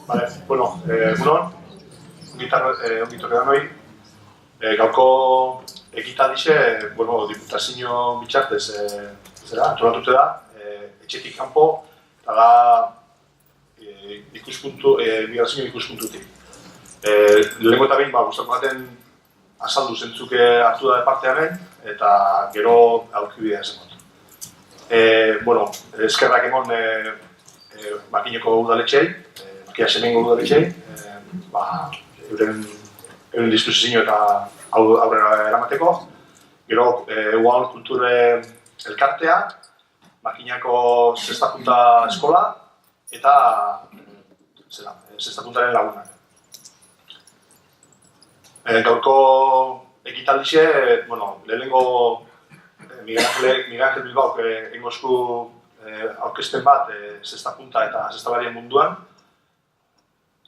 Vale, bueno, egunon, ongito danoi, gaurko ekitaldixe, bueno, diputazio bitxartez, antolatute da, etxetik kanpo, eta da migrazio ikuspuntutik. Lehenko eta behin, gustatu baten azaldu zentzuke hartu da parte hemen, eta gero aurkibidea esan dut. Bueno, eskerrak emon Makineko udaletxei, Makia Semengo udaletxei, euren diskusizio eta aurrera eramateko. Gero, Ual Kulture Elkartea, Makinako Zestapunta Eskola, eta Zestapuntaren lagunak. Gaurko ekitaldixe, bueno, lehenengo Miguel Angel Bilbaok engozku aurkezpen bat Zestapunta eta Zestabarien munduan.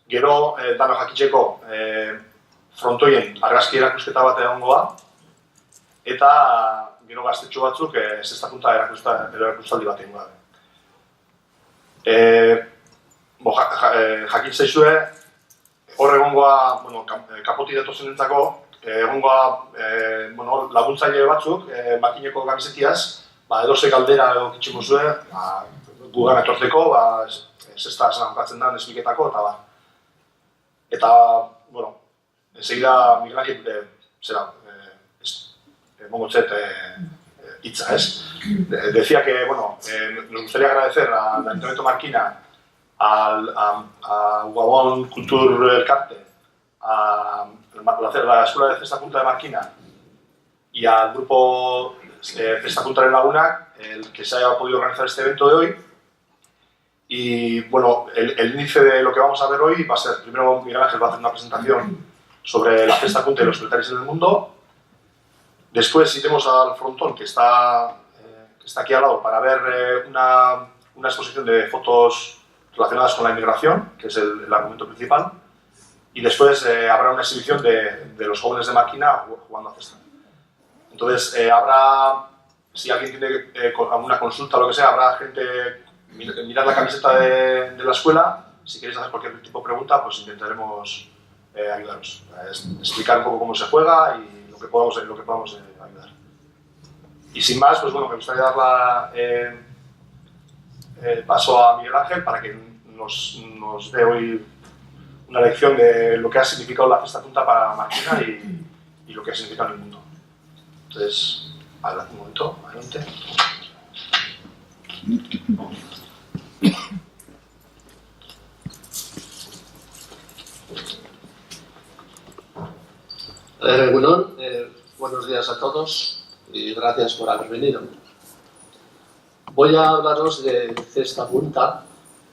Gero, dano jakitzeko frontoien argazki erakusketa bat egongo da, eta gero gaztetxo batzuk Zestapunta erakustaldi bat egongo da. Jakin zaizue, hor egongoa, kapoti datozen entzako, egongoa laguntzaile batzuk, Makineko gabizetiaz, edoze galdera edo kitximo zuen, gugan etortzeko, zesta esan da esmiketako, eta Eta, bueno, enseguida Miguel Ángel, mongotzet hitza, ¿es? Decía que, bueno, nos gustaría agradecer al Ayuntamiento Markina, a Uagual Kultur Elkarte, a la Escuela de Zestapunta de Markina y al grupo Zestapuntaren Lagunak, el que se haya podido organizar este evento de hoy. Y bueno, el índice de lo que vamos a ver hoy va a ser, primero Miguel Ángel va a hacer una presentación sobre la Zestapunta y los militares en el mundo. Después iremos al frontón, que está aquí al lado, para ver una exposición de fotos relacionadas con la inmigración, que es el argumento principal. Y después habrá una exhibición de los jóvenes de Markina jugando a cesta. Entonces habrá, si alguien tiene alguna consulta o lo que sea, habrá gente... Mirad la camiseta de la escuela, si queréis hacer cualquier tipo de pregunta, pues intentaremos ayudaros, explicar un poco cómo se juega y lo que podamos ayudar. Y sin más, pues bueno, me gustaría dar el paso a Miguel Ángel para que nos dé hoy una lección de lo que ha significado la Zestapunta para Markina y lo que ha significado en el mundo. Entonces, un momento, adelante. Egunon, buenos días a todos y gracias por haber venido. Voy a hablaros de Zestapunta,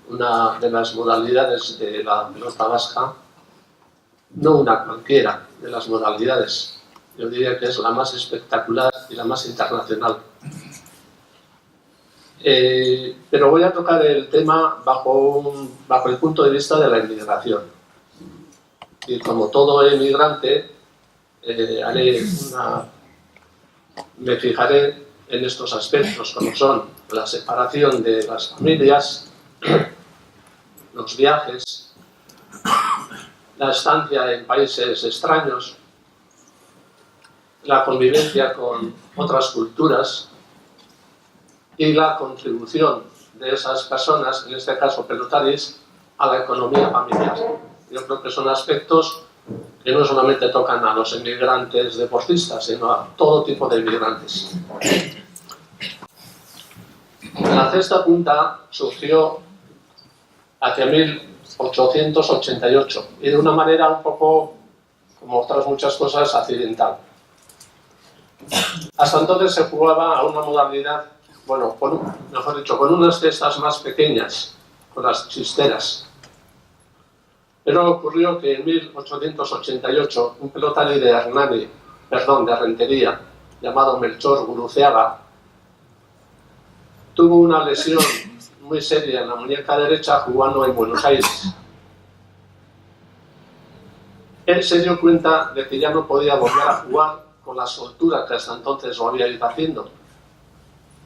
una de las modalidades de la pelota vasca, no una cualquiera de las modalidades, yo diría que es la más espectacular y la más internacional. Pero voy a tocar el tema bajo el punto de vista de la inmigración. Y como todo emigrante, me fijaré en estos aspectos, como son la separación de las familias, los viajes, la estancia en países extraños, la convivencia con otras culturas y la contribución de esas personas, en este caso pelotaris, a la economía familiar. Yo creo que son aspectos que no solamente tocan a los emigrantes deportistas, sino a todo tipo de inmigrantes. La Zestapunta surgió hacia 1888 y de una manera un poco, como otras muchas cosas, accidental. Hasta entonces se jugaba a una modalidad, bueno, mejor dicho, con unas cestas más pequeñas, con las chisteras. Pero ocurrió que en 1888 un pelotari de Rentería, llamado Melchor Guruceaga, tuvo una lesión muy seria en la muñeca derecha jugando en Buenos Aires. Él se dio cuenta de que ya no podía volver a jugar con la soltura que hasta entonces lo había ido haciendo.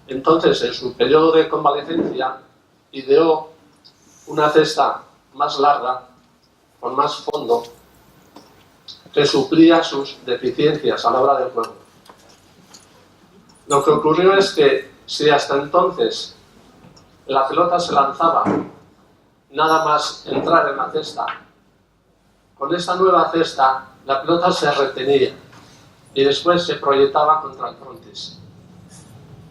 Entonces, en su periodo de convalecencia, ideó una cesta más larga, con más fondo, que suplía sus deficiencias a la hora del juego. Lo que ocurrió es que si hasta entonces la pelota se lanzaba nada más entrar en la cesta, con esta nueva cesta la pelota se retenía y después se proyectaba contra el frontis.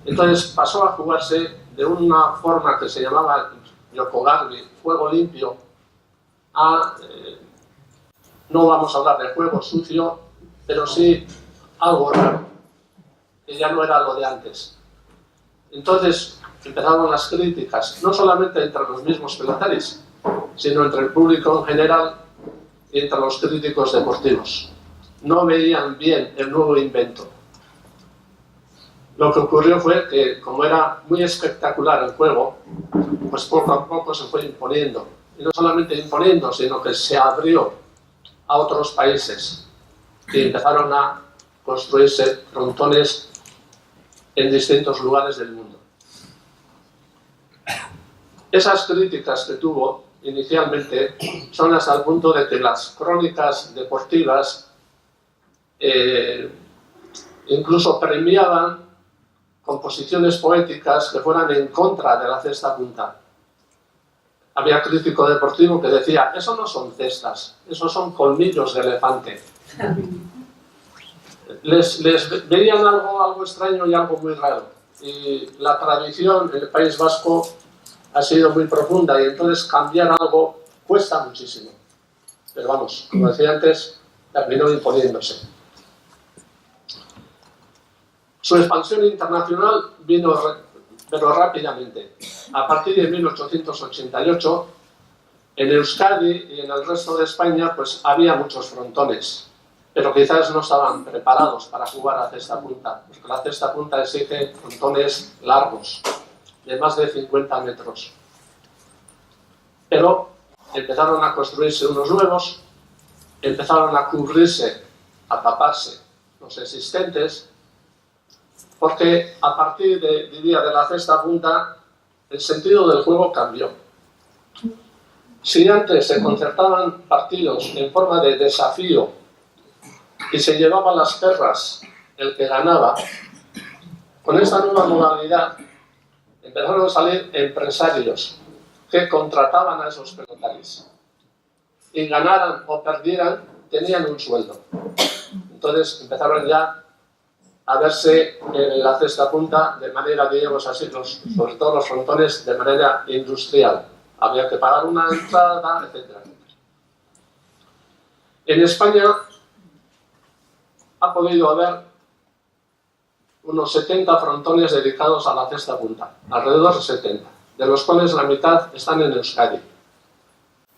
Entonces pasó a jugarse de una forma que se llamaba yokogarbi, juego limpio, a, no vamos a hablar de juego sucio, pero sí algo raro, que ya no era lo de antes. Entonces empezaron las críticas, no solamente entre los mismos pelotaris, sino entre el público en general y entre los críticos deportivos. No veían bien el nuevo invento. Lo que ocurrió fue que, como era muy espectacular el juego, pues poco a poco se fue imponiendo. Y no solamente imponiendo, sino que se abrió a otros países y empezaron a construirse frontones en distintos lugares del mundo. Esas críticas que tuvo inicialmente son hasta el punto de que las crónicas deportivas incluso premiaban composiciones poéticas que fueran en contra de la cesta punta. Había crítico deportivo que decía, eso no son cestas, eso son colmillos de elefante. Les veían algo extraño y algo muy raro. Y la tradición en el País Vasco ha sido muy profunda y entonces cambiar algo cuesta muchísimo. Pero vamos, como decía antes, terminó imponiéndose. Su expansión internacional vino pero rápidamente. A partir de 1888, en Euskadi y en el resto de España pues había muchos frontones, pero quizás no estaban preparados para jugar a cesta punta, porque la cesta punta exige frontones largos, de más de 50 metros. Pero empezaron a construirse unos nuevos, empezaron a cubrirse, a taparse los existentes, porque a partir de la cesta punta el sentido del juego cambió. Si antes se concertaban partidos en forma de desafío y se llevaban las perras el que ganaba, con esta nueva modalidad empezaron a salir empresarios que contrataban a esos pelotaris y ganaran o perdieran, tenían un sueldo. Entonces empezaron ya a verse en la cesta punta de manera, digamos así, sobre todo los frontones, de manera industrial. Había que pagar una entrada, etc. En España ha podido haber unos 70 frontones dedicados a la cesta punta, alrededor de 70, de los cuales la mitad están en Euskadi.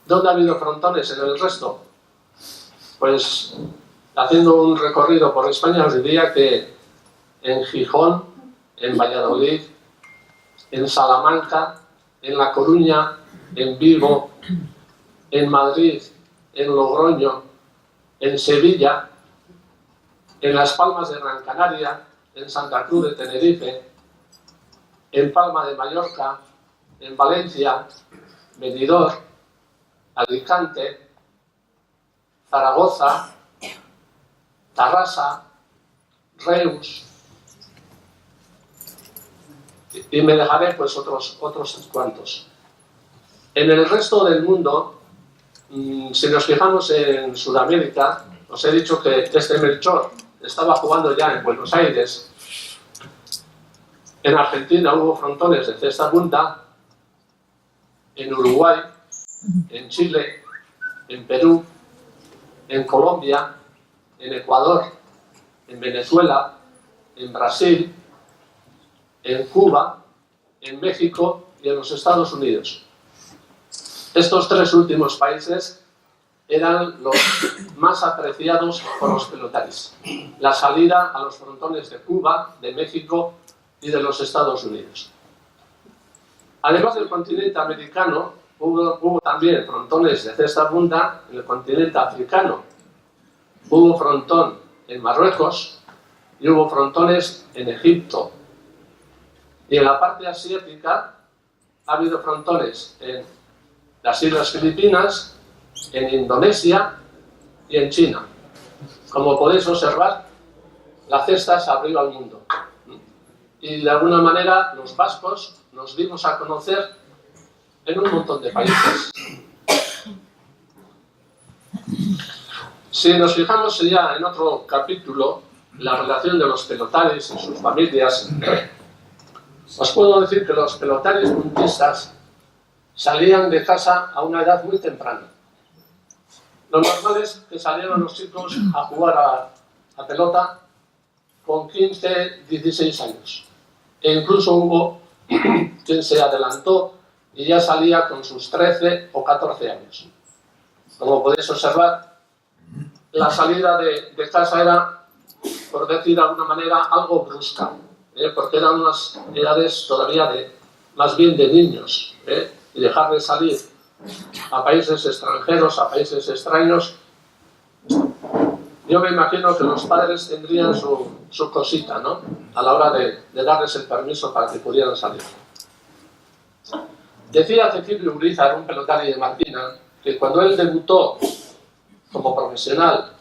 ¿Dónde ha habido frontones en el resto? Pues haciendo un recorrido por España os diría que en Gijón, en Valladolid, en Salamanca, en La Coruña, en Vigo, en Madrid, en Logroño, en Sevilla, en Las Palmas de Gran Canaria, en Santa Cruz de Tenerife, en Palma de Mallorca, en Valencia, Benidorm, Alicante, Zaragoza, Tarrasa, Reus, y me dejaré pues otros cuantos. En el resto del mundo, si nos fijamos en Sudamérica, os he dicho que este Melchor estaba jugando ya en Buenos Aires. En Argentina hubo frontones de cesta punta, en Uruguay, en Chile, en Perú, en Colombia, en Ecuador, en Venezuela, en Brasil, en Cuba, en México y en los Estados Unidos. Estos tres últimos países eran los más apreciados por los pelotaris. La salida a los frontones de Cuba, de México y de los Estados Unidos. Además del continente americano, hubo también frontones de cesta punta en el continente africano. Hubo frontón en Marruecos y hubo frontones en Egipto. Y en la parte asiática ha habido frontones en las Islas Filipinas, en Indonesia y en China. Como podéis observar, la cesta se abrió al mundo. Y de alguna manera los vascos nos dimos a conocer en un montón de países. Si nos fijamos ya en otro capítulo, la relación de los pelotaris y sus familias, os puedo decir que los pelotaris puntistas salían de casa a una edad muy temprana. Lo normal es que salieran los chicos a jugar a pelota con 15, 16 años. E incluso hubo quien se adelantó y ya salía con sus 13 o 14 años. Como podéis observar, la salida de casa era, por decir de alguna manera, algo brusca, porque eran unas edades todavía más bien de niños, y dejarles salir a países extranjeros, a países extraños. Yo me imagino que los padres tendrían su cosita, ¿no?, a la hora de darles el permiso para que pudieran salir. Decía Cecilio Urizar, un pelotari de Martina, que cuando él debutó como profesional,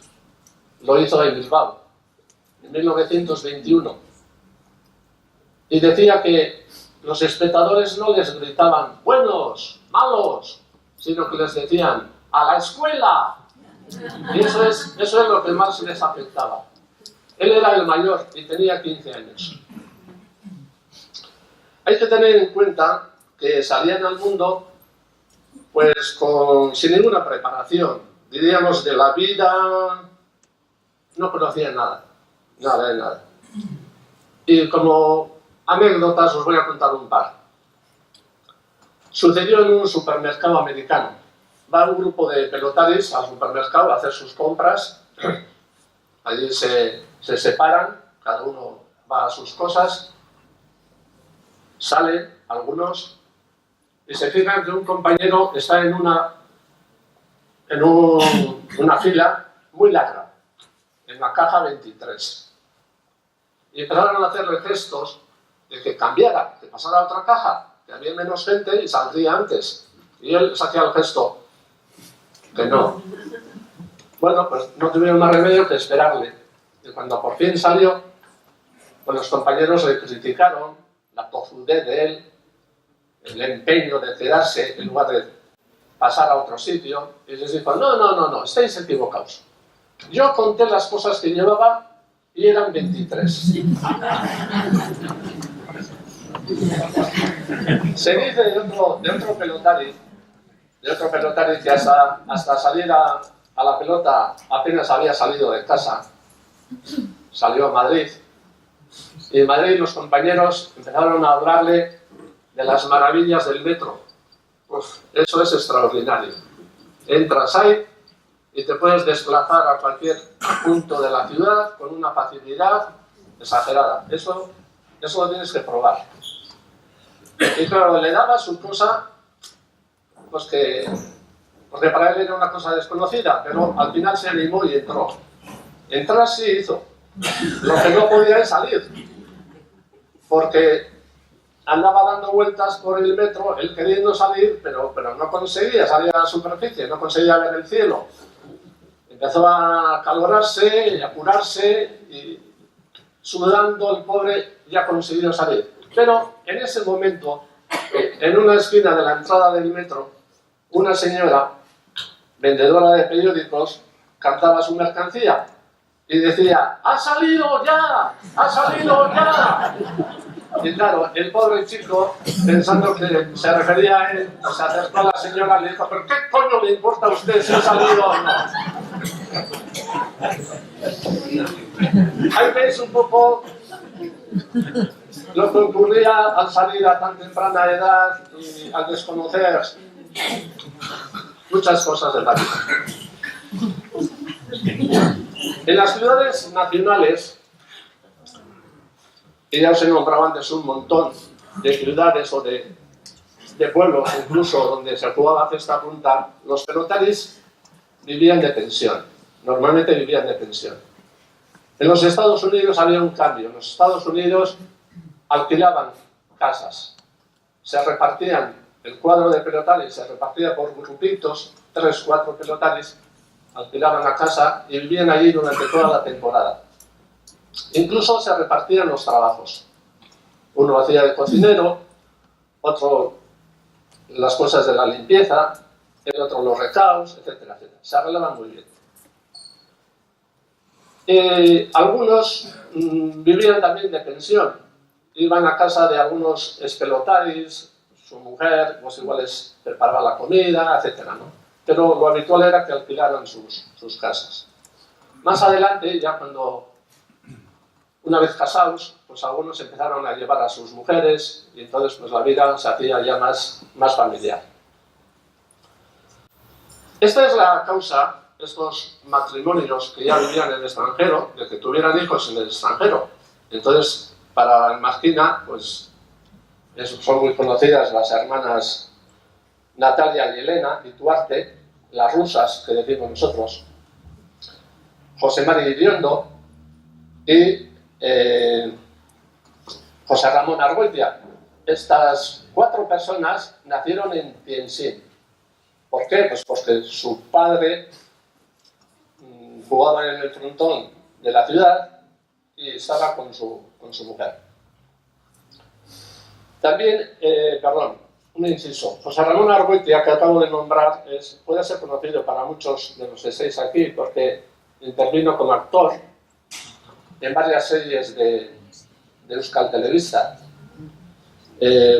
lo hizo en Bilbao, en 1921, y decía que los espectadores no les gritaban buenos, malos, sino que les decían ¡a la escuela! Y eso es lo que más les afectaba. Él era el mayor y tenía 15 años. Hay que tener en cuenta que salían al mundo pues sin ninguna preparación, diríamos, de la vida. No conocían nada de nada. Y como anécdotas os voy a contar un par. Sucedió en un supermercado americano. Va un grupo de pelotaris al supermercado a hacer sus compras. Allí se separan, cada uno va a sus cosas. Salen algunos y se fijan que un compañero está en una fila muy larga, en la caja 23. Y empezaron a hacerle gestos de que cambiara, que pasara a otra caja, que había menos gente y saldría antes. Y él les hacía el gesto que no. Bueno, pues no tuvieron más remedio que esperarle. Y cuando por fin salió, pues los compañeros le criticaron la tozudez de él, el empeño de quedarse en lugar de pasar a otro sitio, y les dijo, no, estáis equivocados. Yo conté las cosas que llevaba y eran 23. Se dice de otro pelotari que hasta salir a la pelota apenas había salido de casa. Salió a Madrid. Y en Madrid los compañeros empezaron a hablarle de las maravillas del metro. Uf, eso es extraordinario. Entras ahí y te puedes desplazar a cualquier punto de la ciudad con una facilidad exagerada. Eso lo tienes que probar. Y claro, le daba su cosa, pues porque para él era una cosa desconocida, pero al final se animó y entró. Entrar sí hizo. Lo que no podía es salir, porque andaba dando vueltas por el metro, él queriendo salir, pero no conseguía salir a la superficie, no conseguía ver el cielo. Empezó a acalorarse y a apurarse, y sudando el pobre ya consiguió salir. Pero en ese momento, en una esquina de la entrada del metro, una señora, vendedora de periódicos, cantaba su mercancía y decía, ¡ha salido ya! ¡Ha salido ya! Y claro, el pobre chico, pensando que se refería a él, se acercó a la señora y le dijo, ¿pero qué coño le importa a usted si ha salido o no? Ahí veis un poco lo que ocurría al salir a tan temprana edad y al desconocer muchas cosas de la vida. En las ciudades nacionales, y ya os he nombrado antes un montón de ciudades o de pueblos incluso donde se jugaba cesta punta, los pelotaris vivían de pensión, normalmente vivían de pensión. En los Estados Unidos había un cambio. En los Estados Unidos alquilaban casas, se repartían el cuadro de pelotaris se repartía por grupitos, 3 o 4 pelotaris, alquilaban la casa y vivían allí durante toda la temporada. Incluso se repartían los trabajos. Uno hacía de cocinero, otro las cosas de la limpieza, el otro los recados, etcétera, etcétera. Se arreglaban muy bien. Algunos vivían también de pensión. Iban a casa de algunos espelotaris, su mujer, pues igual les preparaba la comida, etcétera, ¿no? Pero lo habitual era que alquilaran sus casas. Más adelante, ya cuando, una vez casados, pues algunos empezaron a llevar a sus mujeres y entonces pues la vida se hacía ya más familiar. Esta es la causa de estos matrimonios que ya vivían en el extranjero, de que tuvieran hijos en el extranjero. Entonces, para Marquina, pues son muy conocidas las hermanas Natalia y Elena y Duarte, las rusas que decimos nosotros, José María Iriondo y José Ramón Argoitia. Estas 4 personas nacieron en Tientsin. ¿Por qué? Pues porque su padre jugaba en el frontón de la ciudad y estaba con su mujer. También, un inciso. José Ramón Argoitia, que acabo de nombrar, puede ser conocido para muchos de los que estáis aquí porque intervino como actor en varias series de Euskal Telebista.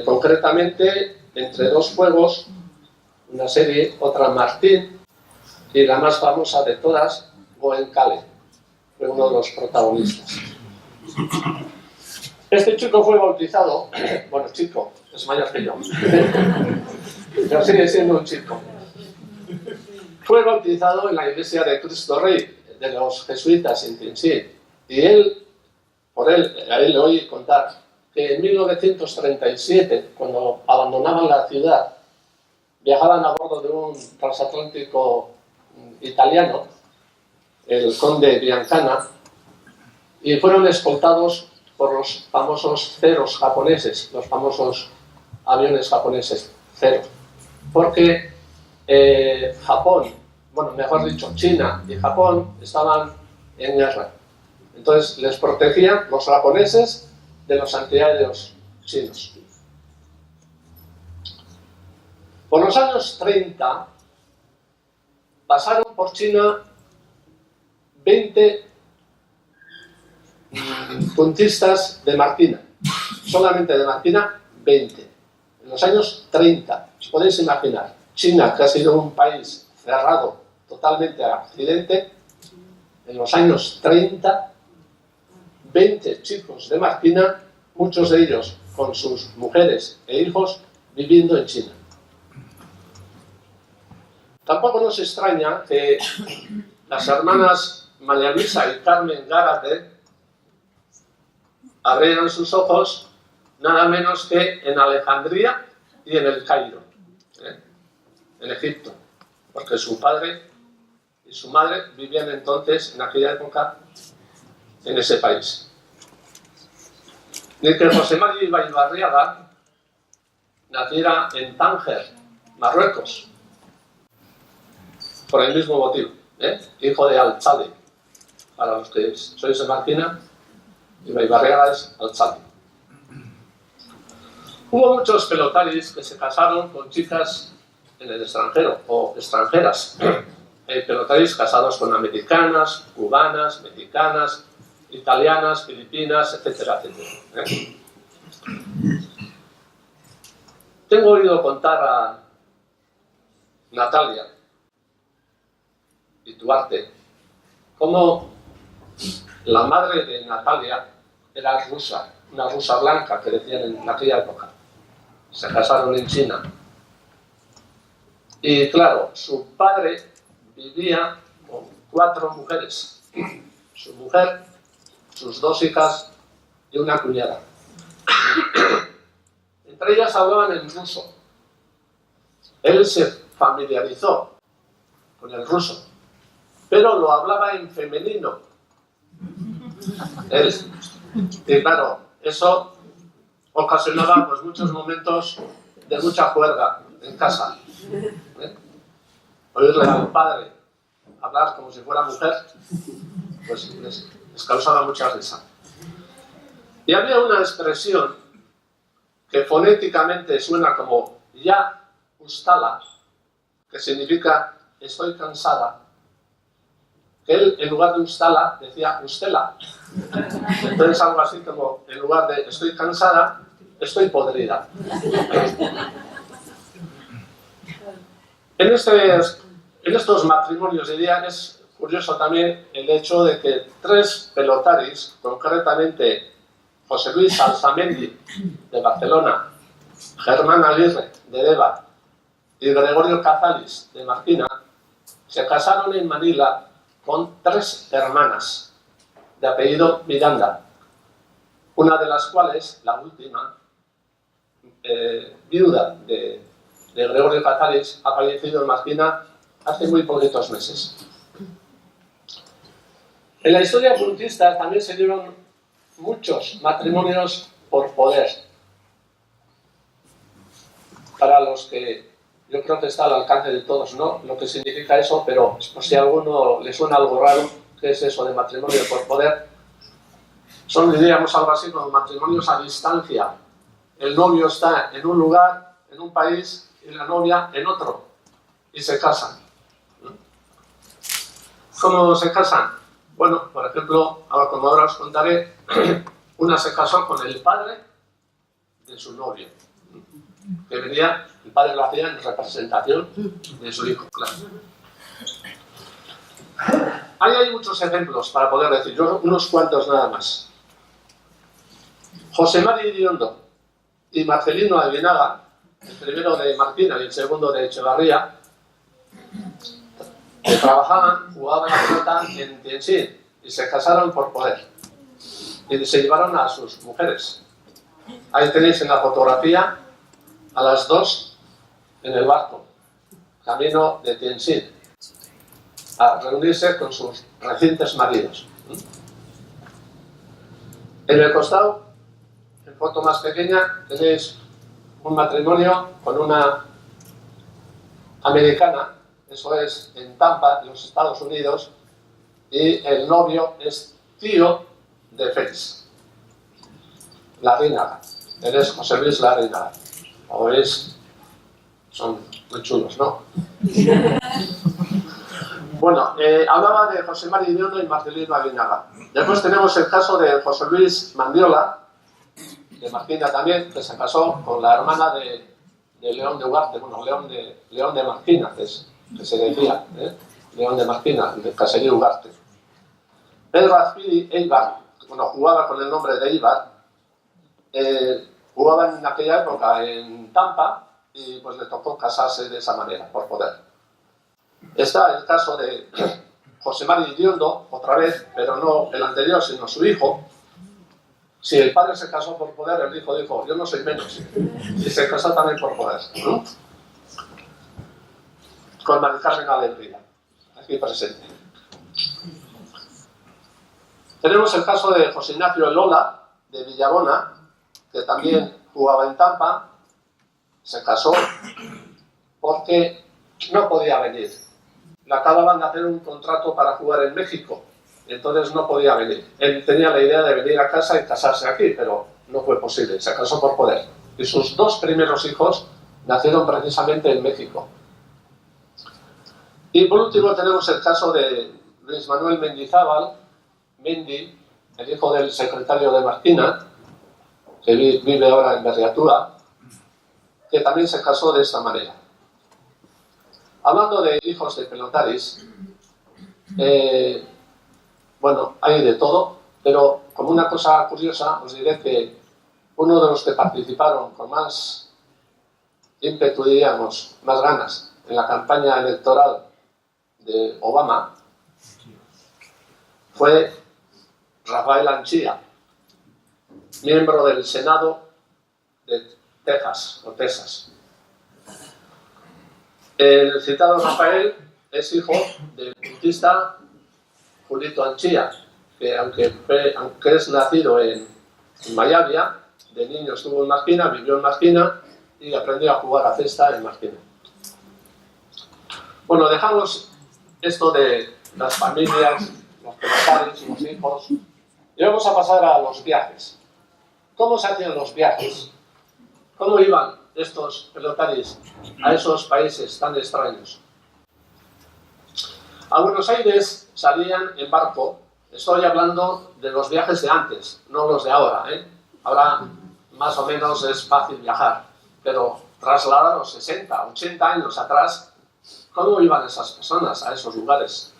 Concretamente, Entre dos fuegos, una serie, otra Martín, y la más famosa de todas, Goenkale, fue uno de los protagonistas. Este chico fue bautizado, bueno, chico, es mayor que yo, pero sigue siendo un chico. Fue bautizado en la iglesia de Cristo Rey, de los jesuitas en Tientsin, y a él le oí contar que en 1937, cuando abandonaban la ciudad, viajaban a bordo de un transatlántico italiano, el Conde Biancana, y fueron escoltados por los famosos Zeros japoneses, los famosos aviones japoneses Zero, porque Japón, bueno, mejor dicho, China y Japón estaban en guerra. Entonces les protegían los japoneses de los antiaéreos chinos. Por los años 30 pasaron por China 20 puntistas de Marquina, solamente de Marquina 20. En los años 30, os podéis imaginar, China, que ha sido un país cerrado totalmente a Occidente, en los años 30, 20 chicos de Marquina, muchos de ellos con sus mujeres e hijos, viviendo en China. Tampoco nos extraña que las hermanas María Luisa y Carmen Gárate abrieran sus ojos nada menos que en Alejandría y en el Cairo, en Egipto, porque su padre y su madre vivían entonces, en aquella época, en ese país. Ni que José María Ibarriaga naciera en Tánger, Marruecos, por el mismo motivo, hijo de Al-Chali. Para los que sois de Marquina, Ibarriaga es Al-Chali. Hubo muchos pelotaris que se casaron con chicas en el extranjero, o extranjeras. Pelotaris casados con americanas, cubanas, mexicanas, italianas, filipinas, etcétera, etcétera. Tengo oído contar a Natalia y Duarte cómo la madre de Natalia era rusa, una rusa blanca que decían en aquella época. Se casaron en China. Y claro, su padre vivía con 4 mujeres. Su mujer, sus 2 hijas y una cuñada. Entre ellas hablaban en ruso. Él se familiarizó con el ruso, pero lo hablaba en femenino. Y claro, eso ocasionaba pues muchos momentos de mucha juerga en casa. Oírle al padre hablar como si fuera mujer, pues les causaba mucha risa. Y había una expresión que fonéticamente suena como ya ustala, que significa estoy cansada, que él en lugar de ustala decía ustela. Entonces algo así como en lugar de estoy cansada, estoy podrida. En estos matrimonios de día es curioso también el hecho de que 3 pelotaris, concretamente José Luis Alzamendi de Barcelona, Germán Aguirre de Deva y Gregorio Cazalis de Marquina, se casaron en Manila con 3 hermanas de apellido Miranda, una de las cuales, la última, viuda de Gregorio Cazalis, ha fallecido en Marquina hace muy poquitos meses. En la historia puntista también se dieron muchos matrimonios por poder, para los que yo creo que está al alcance de todos, ¿no? Lo que significa eso, pero por si a alguno le suena algo raro, ¿qué es eso de matrimonio por poder? Son, diríamos, algo así como matrimonios a distancia. El novio está en un lugar, en un país, y la novia en otro, y se casan. ¿Cómo se casan? Bueno, por ejemplo, como ahora os contaré, una se casó con el padre de su novio, que venía, el padre lo hacía en representación de su hijo, claro. Ahí hay muchos ejemplos para poder decir, yo unos cuantos nada más. José Mari Iriondo y Marcelino Aguinaga, el primero de Marquina y el segundo de Echevarría, que trabajaban, jugaban la pelota en Tianjin y se casaron por poder. Y se llevaron a sus mujeres. Ahí tenéis en la fotografía a las 2 en el barco, camino de Tianjin, a reunirse con sus recientes maridos. En el costado, en foto más pequeña, tenéis un matrimonio con una americana, eso es en Tampa, en los Estados Unidos, y el novio es tío de Félix Larrinaga. Él es José Luis Larrinaga. Como veis, son muy chulos, ¿no? Bueno, hablaba de José Mari Iriondo y Marcelino Aguinaga. Después tenemos el caso de José Luis Mandiola, de Marquina también, que se casó con la hermana de León de Ugarte, bueno, León de Marquina, que se decía, León de Marquina, de Caserío Ugarte. Pedro Azpiri Eibar, bueno, jugaba con el nombre de Eibar, jugaba en aquella época en Tampa y pues le tocó casarse de esa manera, por poder. Está el caso de José Mari Iriondo, otra vez, pero no el anterior, sino su hijo. Si el padre se casó por poder, el hijo dijo, yo no soy menos. Y se casó también por poder, ¿no? Con Mari Carmen Alegría, aquí presente. Tenemos el caso de José Ignacio Lola, de Villabona, que también jugaba en Tampa, se casó porque no podía venir. Le acababan de hacer un contrato para jugar en México, entonces no podía venir. Él tenía la idea de venir a casa y casarse aquí, pero no fue posible, se casó por poder. Y sus 2 primeros hijos nacieron precisamente en México. Y por último tenemos el caso de Luis Manuel Mendizábal, Mendi, el hijo del secretario de Marquina, que vive ahora en Berriatúa, que también se casó de esta manera. Hablando de hijos de pelotaris, bueno, hay de todo, pero como una cosa curiosa os diré que uno de los que participaron con más ímpetu, diríamos, más ganas en la campaña electoral de Obama fue Rafael Anchía, miembro del Senado de Texas, o Texas. El citado Rafael es hijo del puntista Julito Anchía, que aunque es nacido en Miami, de niño estuvo en Marquina, vivió en Marquina y y aprendió a jugar a cesta en Marquina. Bueno, dejamos esto de las familias, los padres, los hijos, y vamos a pasar a los viajes. ¿Cómo se hacían los viajes? ¿Cómo iban estos pelotaris a esos países tan extraños? A Buenos Aires salían en barco. Estoy hablando de los viajes de antes, no los de ahora, ¿eh? Ahora más o menos es fácil viajar, pero trasladaros 60, 80 años atrás, ¿cómo iban esas personas a esos lugares?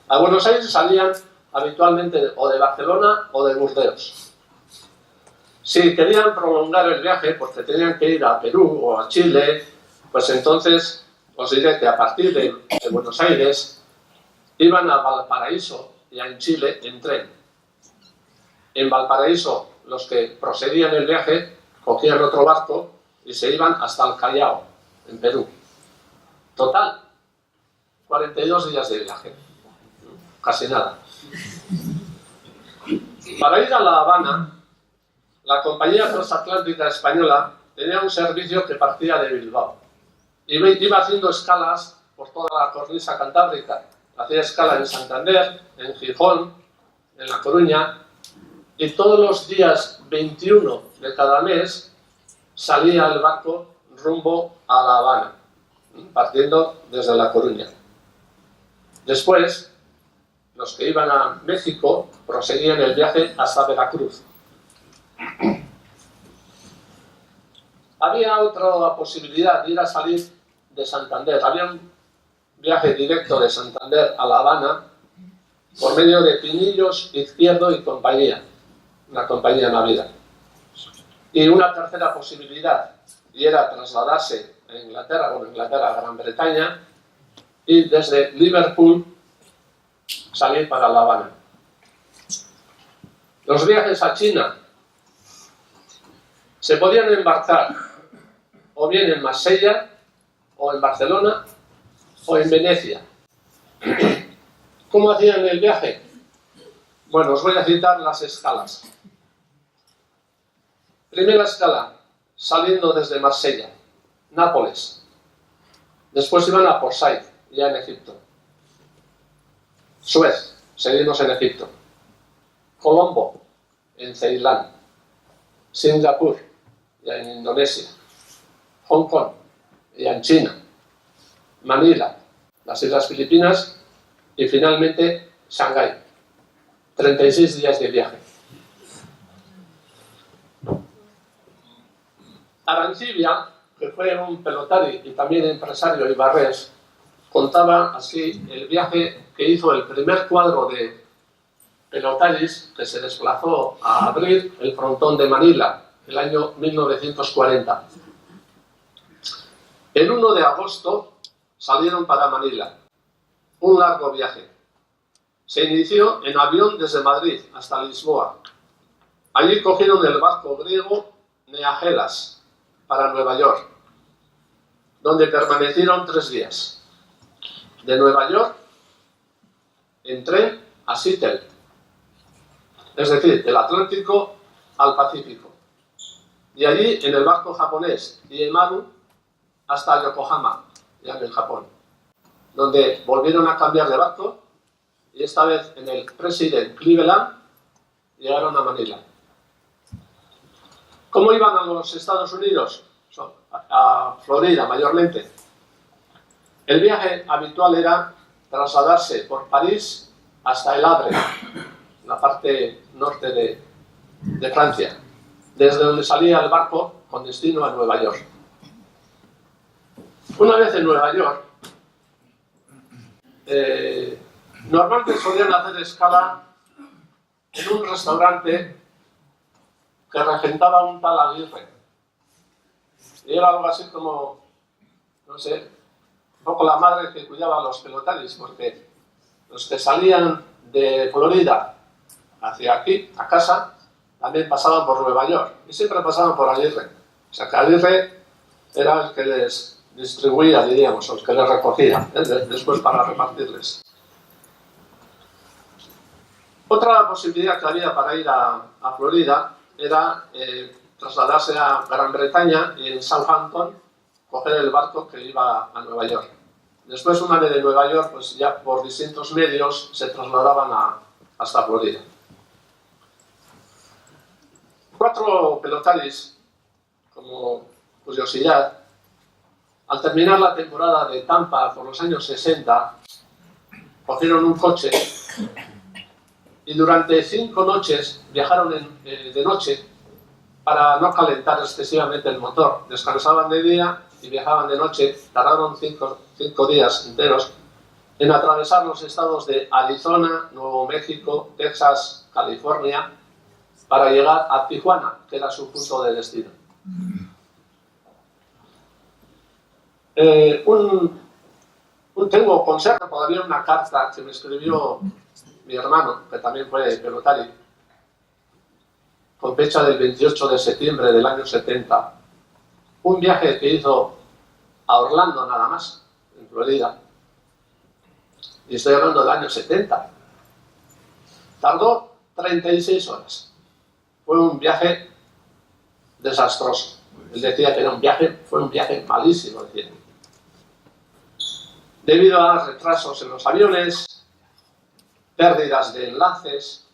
A Buenos Aires salían habitualmente o de Barcelona o de Burdeos. Si querían prolongar el viaje porque tenían que ir a Perú o a Chile, pues entonces os diré que a partir de Buenos Aires iban a Valparaíso, ya en Chile, en tren. En Valparaíso, los que proseguían el viaje cogían otro barco y se iban hasta el Callao, en Perú. Total, 42 días de viaje. Casi nada. Para ir a La Habana, la compañía transatlántica española tenía un servicio que partía de Bilbao. Iba haciendo escalas por toda la cornisa cantábrica. Hacía escala en Santander, en Gijón, en La Coruña, y todos los días 21 de cada mes salía el barco rumbo a La Habana, partiendo desde La Coruña. Después, los que iban a México proseguían el viaje hasta Veracruz. Había otra posibilidad de ir a salir de Santander. Había un viaje directo de Santander a La Habana por medio de Pinillos, Izquierdo y compañía, una compañía naviera. Y una tercera posibilidad, y era trasladarse a Inglaterra, a Gran Bretaña, y desde Liverpool salir para La Habana. Los viajes a China se podían embarcar o bien en Marsella, o en Barcelona, o en Venecia. ¿Cómo hacían el viaje? Bueno, os voy a citar las escalas. Primera escala, saliendo desde Marsella, Nápoles. Después iban a Port Said, ya en Egipto. Suez, seguimos en Egipto. Colombo, en Ceilán. Singapur, ya en Indonesia. Hong Kong, ya en China. Manila, las Islas Filipinas, y finalmente Shanghái. 36 días de viaje. Arancibia, que fue un pelotari y también empresario ibarrés, contaba así el viaje que hizo el primer cuadro de pelotaris que se desplazó a abrir el frontón de Manila el año 1940. El 1 de agosto salieron para Manila, un largo viaje. Se inició en avión desde Madrid hasta Lisboa. Allí cogieron el barco griego Neagelas para Nueva York, donde permanecieron 3 días. De Nueva York, en tren a Seattle, es decir, del Atlántico al Pacífico. Y allí, en el barco japonés Iemaru, hasta Yokohama, ya en Japón, donde volvieron a cambiar de barco y esta vez en el President Cleveland llegaron a Manila. ¿Cómo iban a los Estados Unidos? A Florida mayormente. El viaje habitual era trasladarse por París hasta El Havre, la parte norte de Francia, desde donde salía el barco con destino a Nueva York. Una vez en Nueva York, normalmente solían hacer escala en un restaurante que regentaba un tal Aguirre. Y era algo así como, no sé, un poco la madre que cuidaba a los pelotaris, porque los que salían de Florida hacia aquí, a casa, también pasaban por Nueva York. Y siempre pasaban por Aguirre. O sea que Aguirre era el que les distribuía, diríamos, o el que les recogía, después para repartirles. Otra posibilidad que había para ir a Florida era trasladarse a Gran Bretaña y en Southampton coger el barco que iba a Nueva York. Después, una vez de Nueva York, pues ya por distintos medios se trasladaban hasta Florida. 4 pelotaris, como curiosidad, al terminar la temporada de Tampa por los años 60, cogieron un coche y durante 5 noches viajaron de noche para no calentar excesivamente el motor. Descansaban de día y viajaban de noche. Tardaron 5 días enteros en atravesar los estados de Arizona, Nuevo México, Texas, California, para llegar a Tijuana, que era su punto de destino. Conservo todavía una carta que me escribió mi hermano, que también fue pelotari, con fecha del 28 de septiembre del año 70, un viaje que hizo a Orlando nada más, en Florida, y estoy hablando del año 70. Tardó 36 horas. Fue un viaje desastroso. Él decía que fue un viaje malísimo, decía. Debido a retrasos en los aviones, pérdidas de enlaces,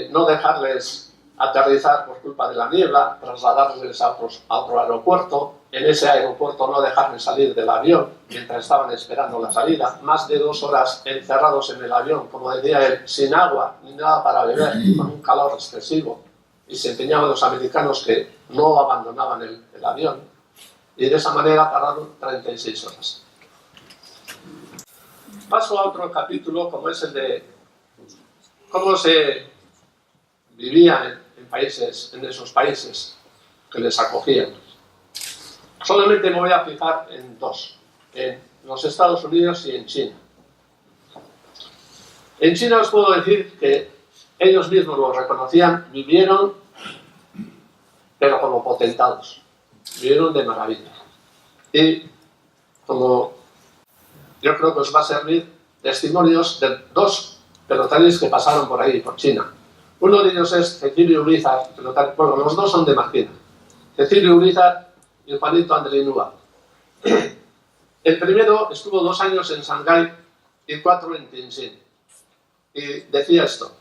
no dejarles aterrizar por culpa de la niebla, trasladarles a otro aeropuerto, en ese aeropuerto no dejarles salir del avión mientras estaban esperando la salida, más de 2 horas encerrados en el avión, como decía él, sin agua ni nada para beber, con un calor excesivo, y se empeñaban los americanos que no abandonaban el avión, y de esa manera tardaron 36 horas. Paso a otro capítulo, como es el de cómo se vivía en esos países que les acogían. Solamente me voy a fijar en 2, en los Estados Unidos y en China. En China os puedo decir que ellos mismos lo reconocían, vivieron, pero como potentados, vivieron de maravilla. Y como yo creo que os va a servir testimonios de 2 pelotaris que pasaron por ahí, por China. Uno de ellos es Cecilio Urizar, bueno, los 2 son de Marquina. Cecilio Urizar y Juanito Andrinúa. El primero estuvo 2 años en Shanghái y 4 en Tianjin. Y decía esto: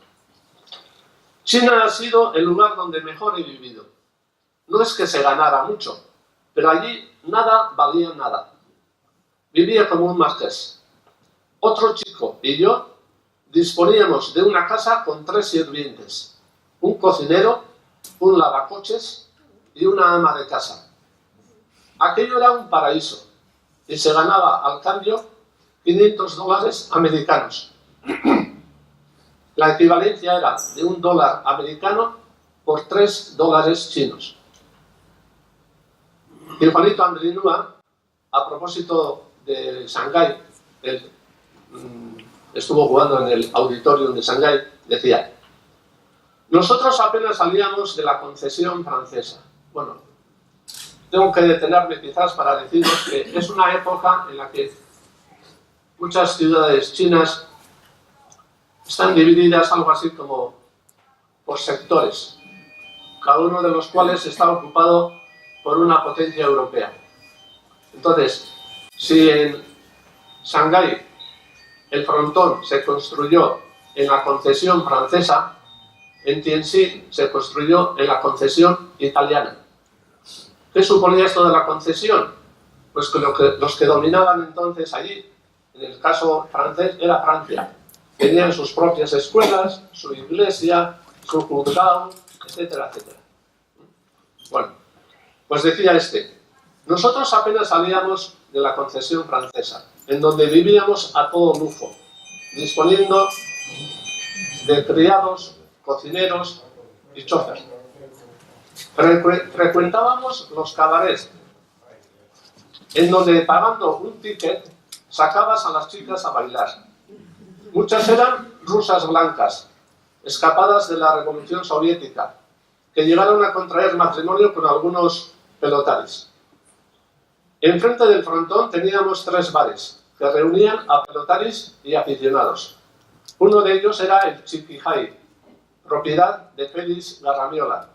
China ha sido el lugar donde mejor he vivido. No es que se ganara mucho, pero allí nada valía nada. Vivía como un marqués. Otro chico y yo disponíamos de una casa con 3 sirvientes, un cocinero, un lavacoches y una ama de casa. Aquello era un paraíso y se ganaba al cambio $500 americanos. La equivalencia era de $1 americano por $3 chinos. Y Juanito Andrinúa, a propósito de Shanghái, él estuvo jugando en el auditorium de Shanghái, decía: nosotros apenas salíamos de la concesión francesa. Bueno, tengo que detenerme quizás para deciros que es una época en la que muchas ciudades chinas están divididas algo así como por sectores, cada uno de los cuales está ocupado por una potencia europea. Entonces, si en Shanghái el frontón se construyó en la concesión francesa, en Tianjin se construyó en la concesión italiana. ¿Qué suponía esto de la concesión? Pues que los que dominaban entonces allí, en el caso francés, era Francia. Tenían sus propias escuelas, su iglesia, su juzgado, etcétera, etcétera. Bueno, pues decía nosotros apenas salíamos de la concesión francesa, en donde vivíamos a todo lujo, disponiendo de criados, cocineros y chofer. Frecuentábamos los cabarets, en donde pagando un ticket sacabas a las chicas a bailar. Muchas eran rusas blancas, escapadas de la Revolución Soviética, que llegaron a contraer matrimonio con algunos pelotaris. Enfrente del frontón teníamos 3 bares que reunían a pelotaris y aficionados. Uno de ellos era el Chiquijay, propiedad de Félix Garramiola,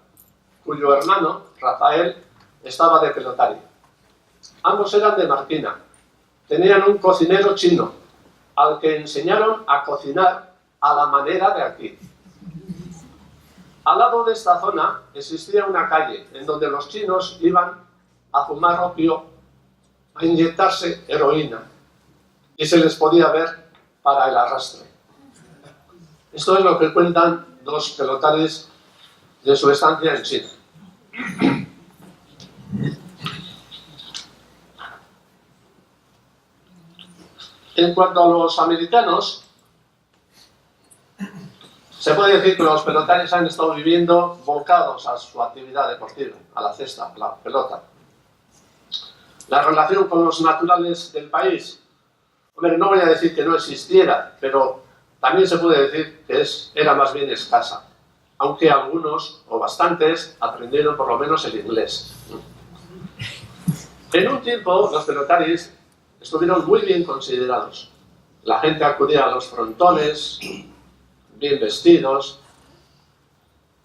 cuyo hermano, Rafael, estaba de pelotario. Ambos eran de Marquina. Tenían un cocinero chino, al que enseñaron a cocinar a la manera de aquí. Al lado de esta zona existía una calle en donde los chinos iban a fumar opio, a inyectarse heroína, y se les podía ver para el arrastre. Esto es lo que cuentan dos pelotaris de su estancia en China. En cuanto a los americanos, se puede decir que los pelotaris han estado viviendo volcados a su actividad deportiva, a la cesta, a la pelota. La relación con los naturales del país, hombre, no voy a decir que no existiera, pero también se puede decir que era más bien escasa, aunque algunos, o bastantes, aprendieron por lo menos el inglés. En un tiempo, los pelotaris estuvieron muy bien considerados. La gente acudía a los frontones, bien vestidos.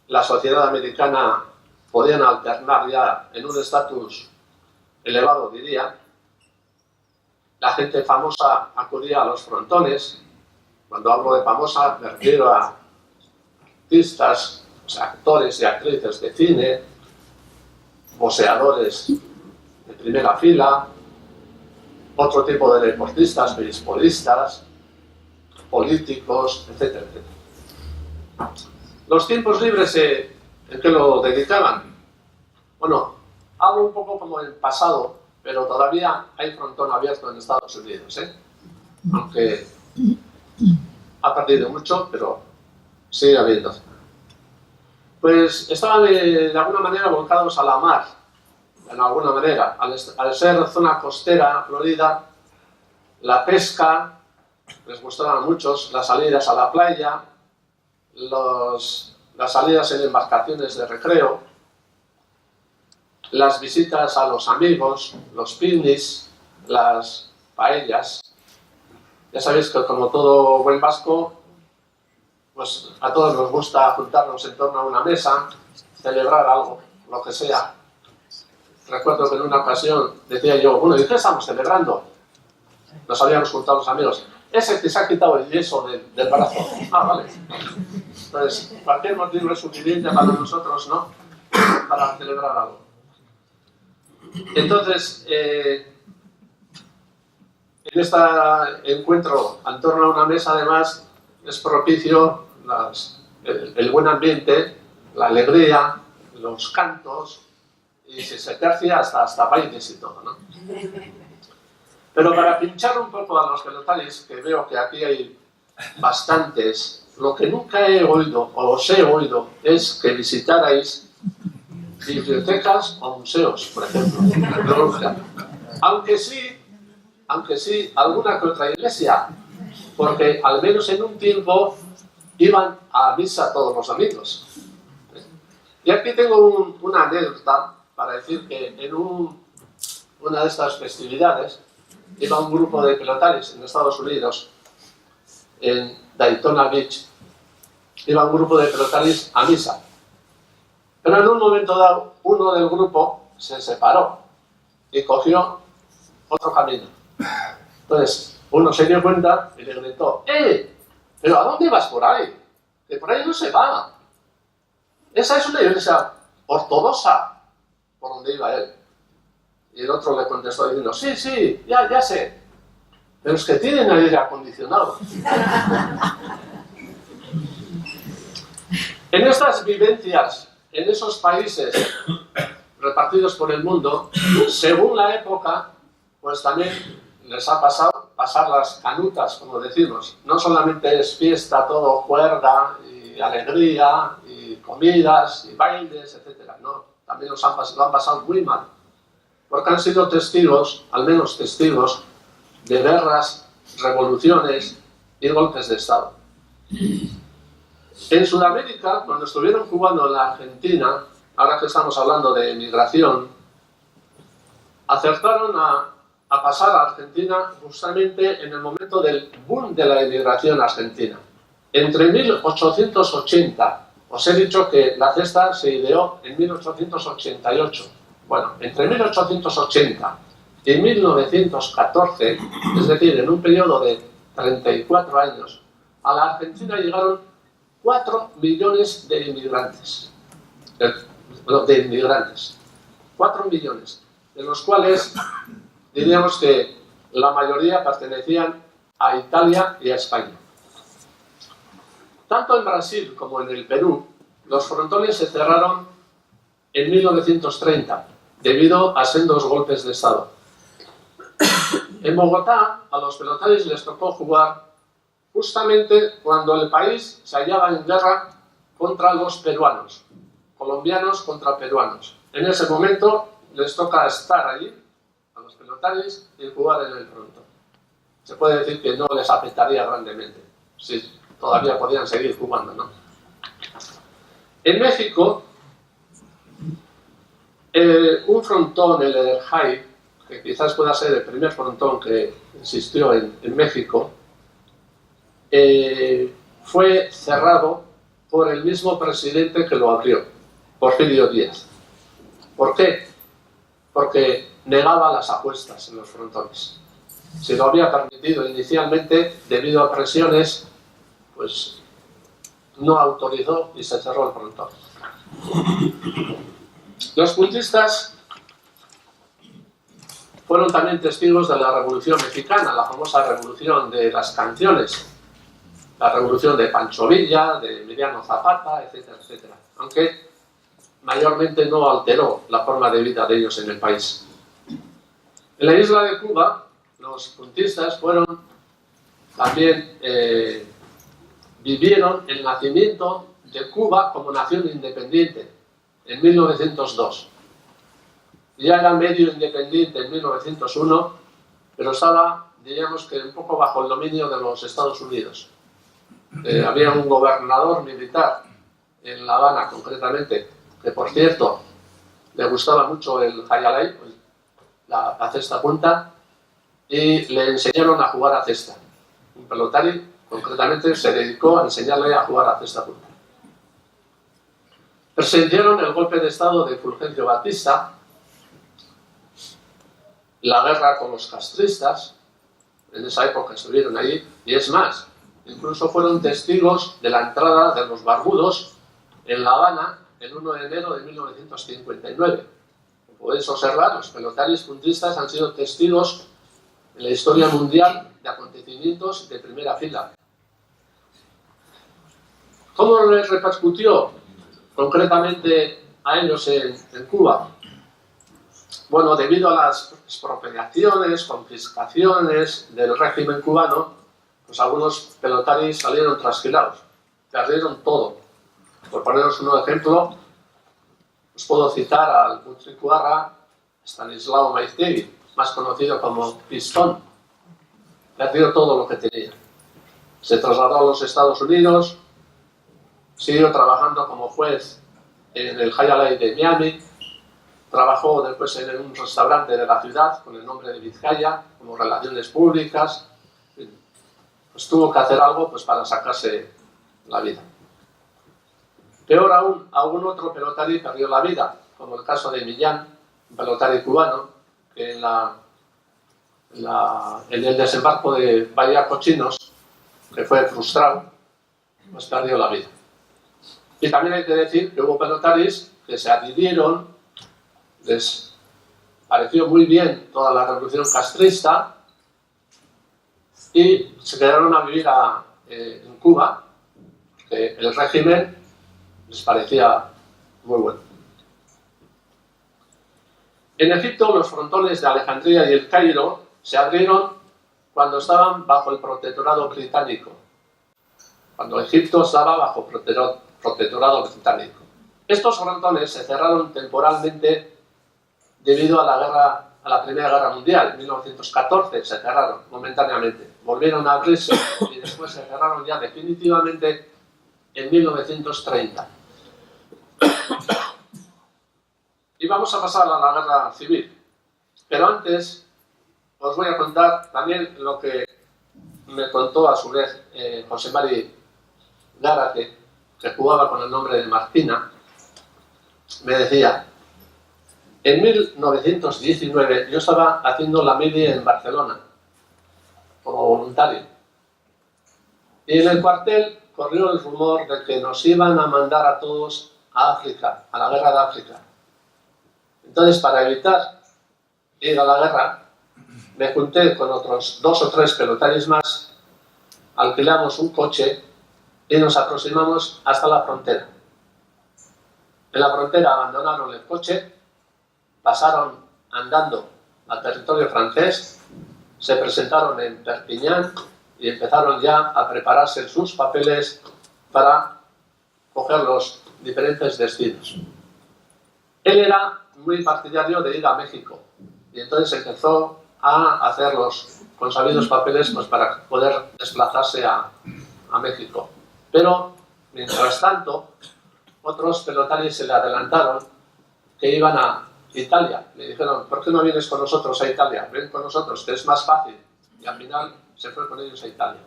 La sociedad americana podían alternar ya en un estatus elevado, diría. La gente famosa acudía a los frontones. Cuando hablo de famosa, me refiero a artistas, o sea, actores y actrices de cine, boxeadores de primera fila, otro tipo de deportistas, beisbolistas, políticos, etcétera, etcétera. Los tiempos libres, ¿en qué lo dedicaban? Bueno, hablo un poco como el pasado, pero todavía hay frontón abierto en Estados Unidos, aunque ha perdido mucho, pero sigue habiendo. Pues estaban de alguna manera volcados a la mar, en alguna manera. Al ser zona costera, Florida, la pesca les gustaban a muchos, las salidas a la playa, las salidas en embarcaciones de recreo, las visitas a los amigos, los picnics, las paellas. Ya sabéis que como todo buen vasco, pues a todos nos gusta juntarnos en torno a una mesa, celebrar algo, lo que sea. Recuerdo que en una ocasión decía yo, bueno, ¿y qué estamos celebrando? Nos habíamos juntado los amigos. Ese que se ha quitado el yeso del brazo. Ah, vale. Entonces, cualquier motivo es suficiente para nosotros, ¿no? Para celebrar algo. Entonces, en este encuentro en torno a una mesa, además, es propicio el buen ambiente, la alegría, los cantos, y se tercia hasta bailes y todo, ¿no? Pero para pinchar un poco a los pelotaris, que veo que aquí hay bastantes, lo que nunca he oído, o os he oído, es que visitarais bibliotecas o museos, por ejemplo. Aunque sí, alguna que otra iglesia, porque al menos en un tiempo iban a misa todos los domingos. Y aquí tengo una anécdota para decir que en una de estas festividades iba un grupo de pelotaris en Estados Unidos, en Daytona Beach, iba un grupo de pelotaris a misa. Pero en un momento dado, uno del grupo se separó y cogió otro camino. Entonces, uno se dio cuenta y le gritó, ¿pero a dónde vas por ahí? Que por ahí no se va. Esa es una iglesia ortodoxa, por donde iba él. Y el otro le contestó diciendo, sí, ya sé, pero es que tienen aire acondicionado. En estas vivencias, en esos países repartidos por el mundo, según la época, pues también les ha pasado pasar las canutas, como decimos. No solamente es fiesta, todo cuerda y alegría y comidas y bailes, etc. No, también lo han pasado muy mal. Porque han sido testigos, al menos testigos, de guerras, revoluciones y golpes de Estado. En Sudamérica, cuando estuvieron jugando en la Argentina, ahora que estamos hablando de emigración, acertaron a pasar a Argentina justamente en el momento del boom de la emigración argentina. Entre 1880 Os he dicho que la cesta se ideó en 1888. Bueno, entre 1880 y 1914, es decir, en un periodo de 34 años, a la Argentina llegaron 4 millones de inmigrantes. 4 millones, de los cuales diríamos que la mayoría pertenecían a Italia y a España. Tanto en Brasil como en el Perú, los frontones se cerraron en 1930, debido a sendos golpes de Estado. En Bogotá, a los pelotaris les tocó jugar justamente cuando el país se hallaba en guerra contra los peruanos, colombianos contra peruanos. En ese momento les toca estar allí, a los pelotaris, y jugar en el frontón. Se puede decir que no les afectaría grandemente, si todavía podían seguir jugando, ¿no? En México, un frontón, el Ederjay, que quizás pueda ser el primer frontón que existió en México, fue cerrado por el mismo presidente que lo abrió, Porfirio Díaz. ¿Por qué? Porque negaba las apuestas en los frontones. Se lo había permitido inicialmente, debido a presiones, pues no autorizó y se cerró el frontón. Los puntistas fueron también testigos de la Revolución Mexicana, la famosa revolución de las canciones, la revolución de Pancho Villa, de Emiliano Zapata, etcétera, etcétera. Aunque mayormente no alteró la forma de vida de ellos en el país. En la isla de Cuba, los puntistas también vivieron el nacimiento de Cuba como nación independiente en 1902. Ya era medio independiente en 1901, pero estaba, diríamos que un poco bajo el dominio de los Estados Unidos. Había un gobernador militar en La Habana, concretamente, que por cierto le gustaba mucho el jayalay, la cesta punta, y le enseñaron a jugar a cesta. Un pelotari, concretamente, se dedicó a enseñarle a jugar a cesta punta. Presenciaron el golpe de Estado de Fulgencio Batista, la guerra con los castristas, en esa época estuvieron allí, y es más, incluso fueron testigos de la entrada de los barbudos en La Habana el 1 de enero de 1959. Como podéis observar, los pelotaris puntistas han sido testigos en la historia mundial de acontecimientos de primera fila. ¿Cómo les repercutió concretamente a ellos en Cuba? Bueno, debido a las expropiaciones, confiscaciones del régimen cubano, pues algunos pelotaris salieron trasquilados, perdieron todo. Por poneros un ejemplo, os puedo citar al Mutricuarra Stanislao Maiztegui, más conocido como Pistón. Perdió todo lo que tenía. Se trasladó a los Estados Unidos, siguió trabajando como juez en el Jayalay de Miami, trabajó después en un restaurante de la ciudad con el nombre de Vizcaya, como relaciones públicas. Pues tuvo que hacer algo pues, para sacarse la vida. Peor aún, algún otro pelotari perdió la vida, como el caso de Millán, un pelotari cubano, que en el desembarco de Bahía Cochinos, que fue frustrado, pues perdió la vida. Y también hay que decir que hubo pelotaris que se adhirieron, les pareció muy bien toda la revolución castrista y se quedaron a vivir en Cuba, que el régimen les parecía muy bueno. En Egipto, los frontones de Alejandría y el Cairo se abrieron cuando estaban bajo el protectorado británico, cuando Egipto estaba bajo protectorado británico. Estos frontones se cerraron temporalmente debido a la Primera Guerra Mundial. En 1914 se cerraron momentáneamente, volvieron a abrirse y después se cerraron ya definitivamente en 1930. Y vamos a pasar a la guerra civil. Pero antes os voy a contar también lo que me contó a su vez José Mari Gárate, que jugaba con el nombre de Martina, me decía, en 1919 yo estaba haciendo la mili en Barcelona, como voluntario, y en el cuartel corrió el rumor de que nos iban a mandar a todos a África, a la guerra de África. Entonces, para evitar ir a la guerra, me junté con otros 2 o 3 pelotaris más, alquilamos un coche y nos aproximamos hasta la frontera. En la frontera abandonaron el coche, pasaron andando al territorio francés, se presentaron en Perpiñán y empezaron ya a prepararse sus papeles para coger los diferentes destinos. Él era muy partidario de ir a México y entonces empezó a hacer los consabidos papeles pues, para poder desplazarse a México. Pero, mientras tanto, otros pelotaris se le adelantaron que iban a Italia. Le dijeron, ¿por qué no vienes con nosotros a Italia? Ven con nosotros, que es más fácil. Y al final se fue con ellos a Italia.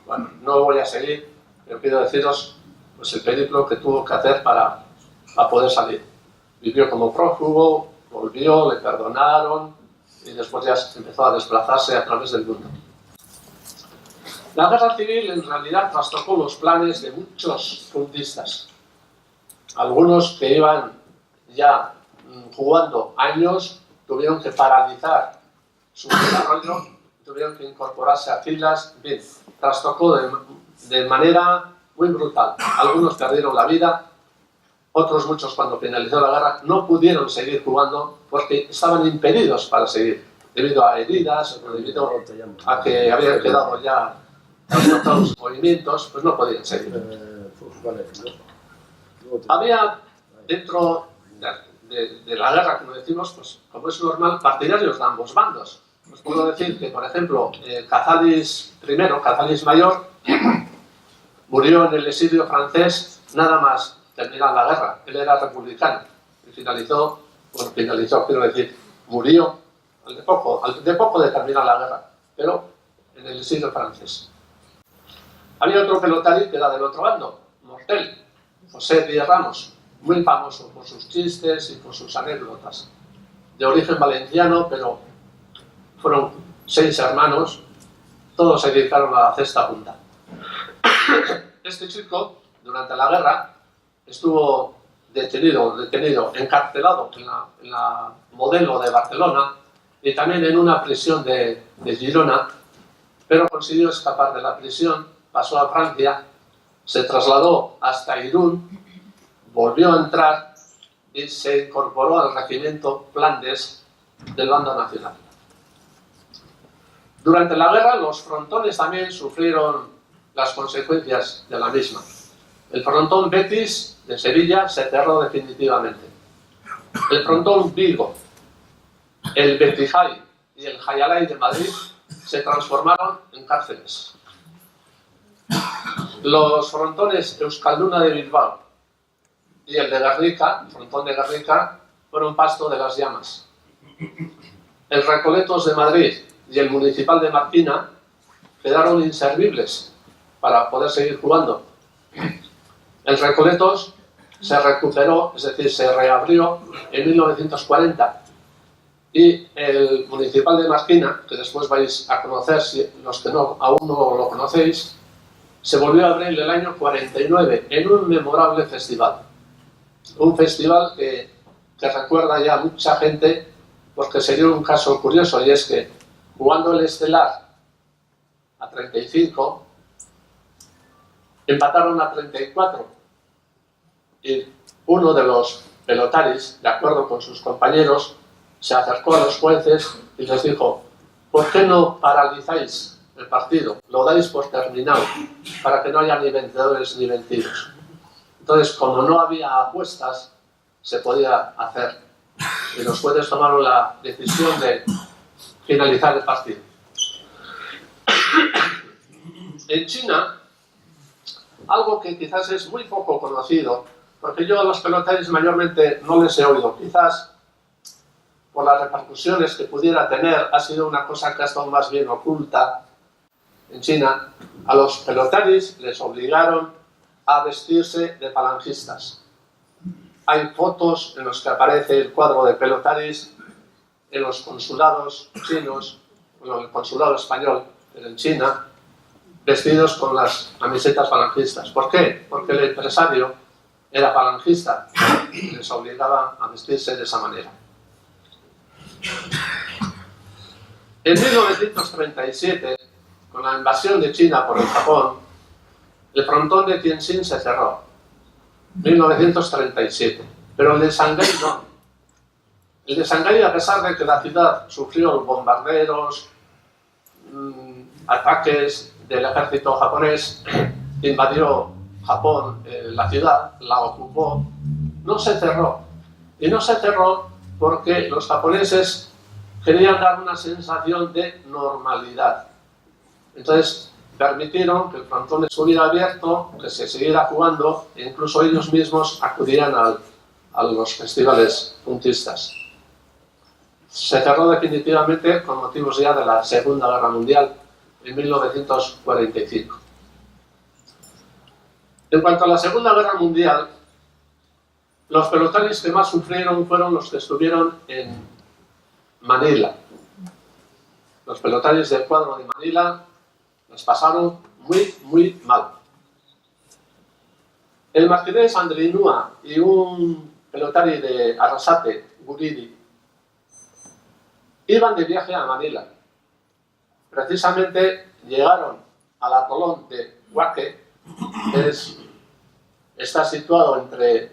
Bueno, no voy a seguir, pero quiero deciros pues, el periplo que tuvo que hacer para poder salir. Vivió como prófugo, volvió, le perdonaron y después ya empezó a desplazarse a través del mundo. La guerra civil en realidad trastocó los planes de muchos fundistas. Algunos que iban ya jugando años tuvieron que paralizar su desarrollo, tuvieron que incorporarse a filas, bien, trastocó de manera muy brutal. Algunos perdieron la vida, otros muchos cuando finalizó la guerra no pudieron seguir jugando porque estaban impedidos para seguir, debido a heridas, o debido a que habían quedado ya los movimientos, pues no podían seguir. Había dentro de la guerra, como decimos, pues como es normal, partidarios de ambos bandos. Os puedo decir que, por ejemplo, Cazalis I, Cazalis Mayor, murió en el exilio francés nada más terminar la guerra. Él era republicano y finalizó, quiero decir, murió de poco de terminar la guerra, pero en el exilio francés. Había otro pelotari que era del otro bando, Mortel, José Díaz Ramos, muy famoso por sus chistes y por sus anécdotas. De origen valenciano, pero fueron 6 hermanos, todos se dedicaron a la cesta punta. Este chico, durante la guerra, estuvo detenido, encarcelado en la Modelo de Barcelona y también en una prisión de Girona, pero consiguió escapar de la prisión, pasó a Francia, se trasladó hasta Irún, volvió a entrar y se incorporó al regimiento Flandes del bando nacional. Durante la guerra, los frontones también sufrieron las consecuencias de la misma. El frontón Betis de Sevilla se cerró definitivamente. El frontón Vigo, el Betijay y el Jayalay de Madrid se transformaron en cárceles. Los frontones Euskalduna de Bilbao y el de Guernica, el frontón de Guernica, fueron pasto de las llamas. El Recoletos de Madrid y el Municipal de Martina quedaron inservibles para poder seguir jugando. El Recoletos se recuperó, es decir, se reabrió en 1940 y el Municipal de Martina, que después vais a conocer, si los que aún no lo conocéis, se volvió a abrir el año 49 en un memorable festival. Un festival que recuerda ya a mucha gente porque se dio un caso curioso y es que jugando el Estelar a 35 empataron a 34 y uno de los pelotaris, de acuerdo con sus compañeros, se acercó a los jueces y les dijo: ¿por qué no paralizáis el partido? Lo dais por terminado para que no haya ni vencedores ni vencidos. Entonces, como no había apuestas, se podía hacer y los jueces tomaron la decisión de finalizar el partido. En China, algo que quizás es muy poco conocido, porque yo a los pelotaris mayormente no les he oído, quizás por las repercusiones que pudiera tener, ha sido una cosa que ha estado más bien oculta. En China, a los pelotaris les obligaron a vestirse de falangistas. Hay fotos en las que aparece el cuadro de pelotaris en los consulados chinos, bueno, el consulado español en China, vestidos con las camisetas falangistas. ¿Por qué? Porque el empresario era falangista y les obligaba a vestirse de esa manera. En 1937, con la invasión de China por el Japón, el frontón de Tientsin se cerró. 1937. Pero el de Shanghái no. El de Shanghái, a pesar de que la ciudad sufrió bombardeos, ataques del ejército japonés, invadió Japón, la ciudad, la ocupó, no se cerró. Y no se cerró porque los japoneses querían dar una sensación de normalidad. Entonces permitieron que el frontón estuviera abierto, que se siguiera jugando, e incluso ellos mismos acudían a los festivales puntistas. Se cerró definitivamente con motivos ya de la Segunda Guerra Mundial en 1945. En cuanto a la Segunda Guerra Mundial, los pelotaris que más sufrieron fueron los que estuvieron en Manila. Los pelotaris del cuadro de Manila les pasaron muy mal. El marqués Andrinúa y un pelotari de Arrasate, Guridi, iban de viaje a Manila. Precisamente llegaron al atolón de Wake, que está situado entre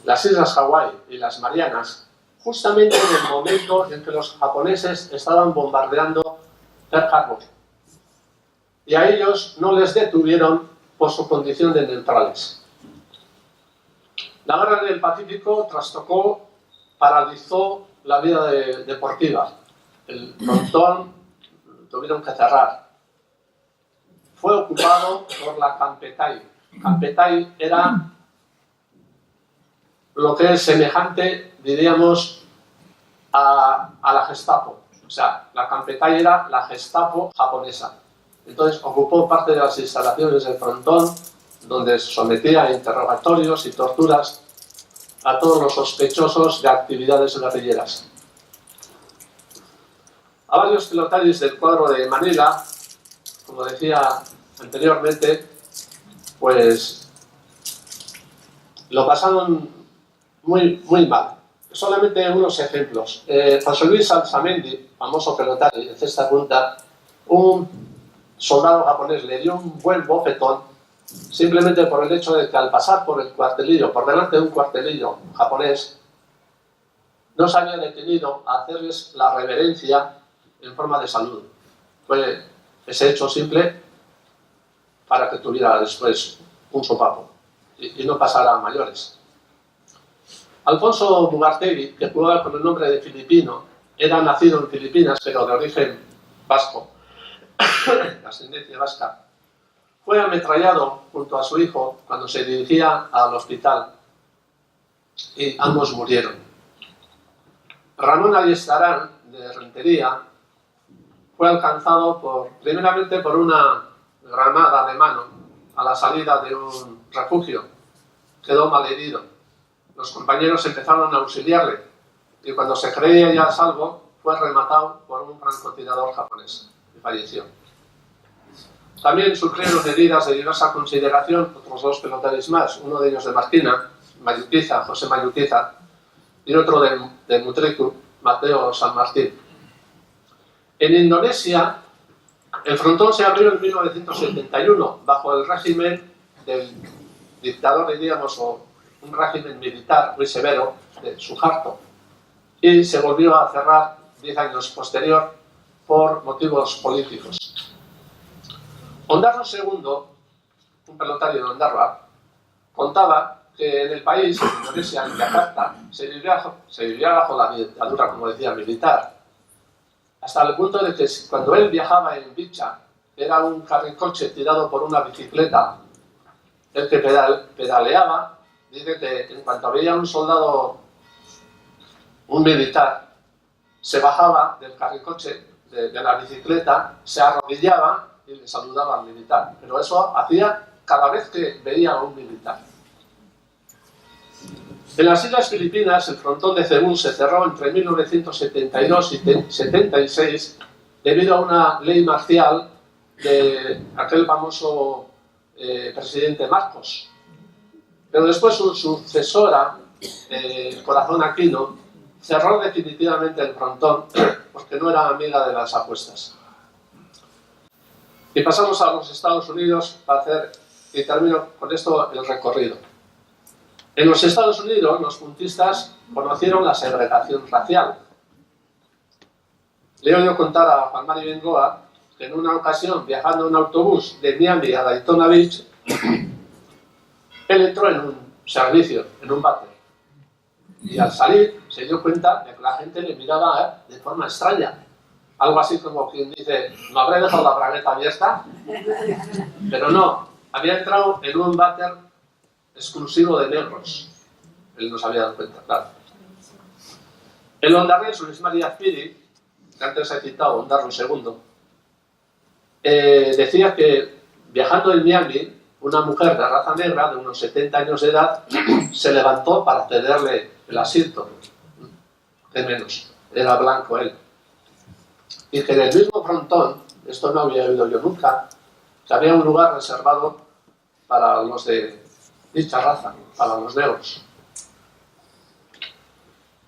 las Islas Hawái y las Marianas, justamente en el momento en que los japoneses estaban bombardeando Pearl Harbor. Y a ellos no les detuvieron por su condición de neutrales. La guerra del Pacífico trastocó, paralizó la vida deportiva. El frontón tuvieron que cerrar. Fue ocupado por la Kampetai. Kampetai era lo que es semejante, diríamos, a la Gestapo. O sea, la Kampetai era la Gestapo japonesa. Entonces ocupó parte de las instalaciones del frontón, donde se sometía a interrogatorios y torturas a todos los sospechosos de actividades guerrilleras. A varios pelotaris del cuadro de Manila, como decía anteriormente, pues lo pasaron muy mal. Solamente unos ejemplos. José Luis Alzamendi, famoso pelotari de cesta punta, un soldado japonés le dio un buen bofetón simplemente por el hecho de que al pasar por el cuartelillo, por delante de un cuartelillo japonés, no se había detenido a hacerles la reverencia en forma de salud. Fue ese hecho simple para que tuviera después un sopapo y no pasara a mayores. Alfonso Mugartegui, que jugaba con el nombre de filipino, era nacido en Filipinas, pero de origen vasco, de ascendencia vasca. Fue ametrallado junto a su hijo cuando se dirigía al hospital y ambos murieron. Ramón Ayestarán, de Rentería, fue alcanzado primeramente por una granada de mano a la salida de un refugio. Quedó malherido. Los compañeros empezaron a auxiliarle y cuando se creía ya a salvo, fue rematado por un francotirador japonés y falleció. También sufrieron heridas de diversa consideración otros dos pelotaris más, uno de ellos de Marquina, Mayutiza, José Mayutiza, y otro de Mutriku, Mateo San Martín. En Indonesia, el frontón se abrió en 1971 bajo el régimen del dictador, diríamos, o un régimen militar muy severo de Suharto, y se volvió a cerrar 10 años posterior por motivos políticos. Ondarro II, un pelotario de Ondarroa, contaba que en el país, en Indonesia, en Yakarta, se vivía bajo la dictadura, como decía, militar, hasta el punto de que cuando él viajaba en bicha, era un carricoche tirado por una bicicleta, el que pedaleaba. Dice que en cuanto veía un soldado, un militar, se bajaba del carricoche, de la bicicleta, se arrodillaba y le saludaba al militar, pero eso hacía cada vez que veía a un militar. En las Islas Filipinas, el frontón de Cebú se cerró entre 1972 y 1976 debido a una ley marcial de aquel famoso presidente Marcos. Pero después su sucesora, Corazón Aquino, cerró definitivamente el frontón porque no era amiga de las apuestas. Y pasamos a los Estados Unidos para hacer, y termino con esto, el recorrido. En los Estados Unidos, los puntistas conocieron la segregación racial. Le he oído contar a Juan Mari Bengoa que en una ocasión, viajando en autobús de Miami a Daytona Beach, él entró en un servicio, en un váter. Y al salir se dio cuenta de que la gente le miraba de forma extraña. Algo así como quien dice, ¿me habré dejado la bragueta abierta? Pero no, había entrado en un váter exclusivo de negros. Él no se había dado cuenta, claro. El hondarrés Luis María Piri, que antes he citado, Ondarro II, decía que viajando en Miami, una mujer de raza negra de unos 70 años de edad se levantó para cederle el asiento. De menos, era blanco él. Y que en el mismo frontón, esto no había oído yo nunca, que había un lugar reservado para los de dicha raza, para los negros.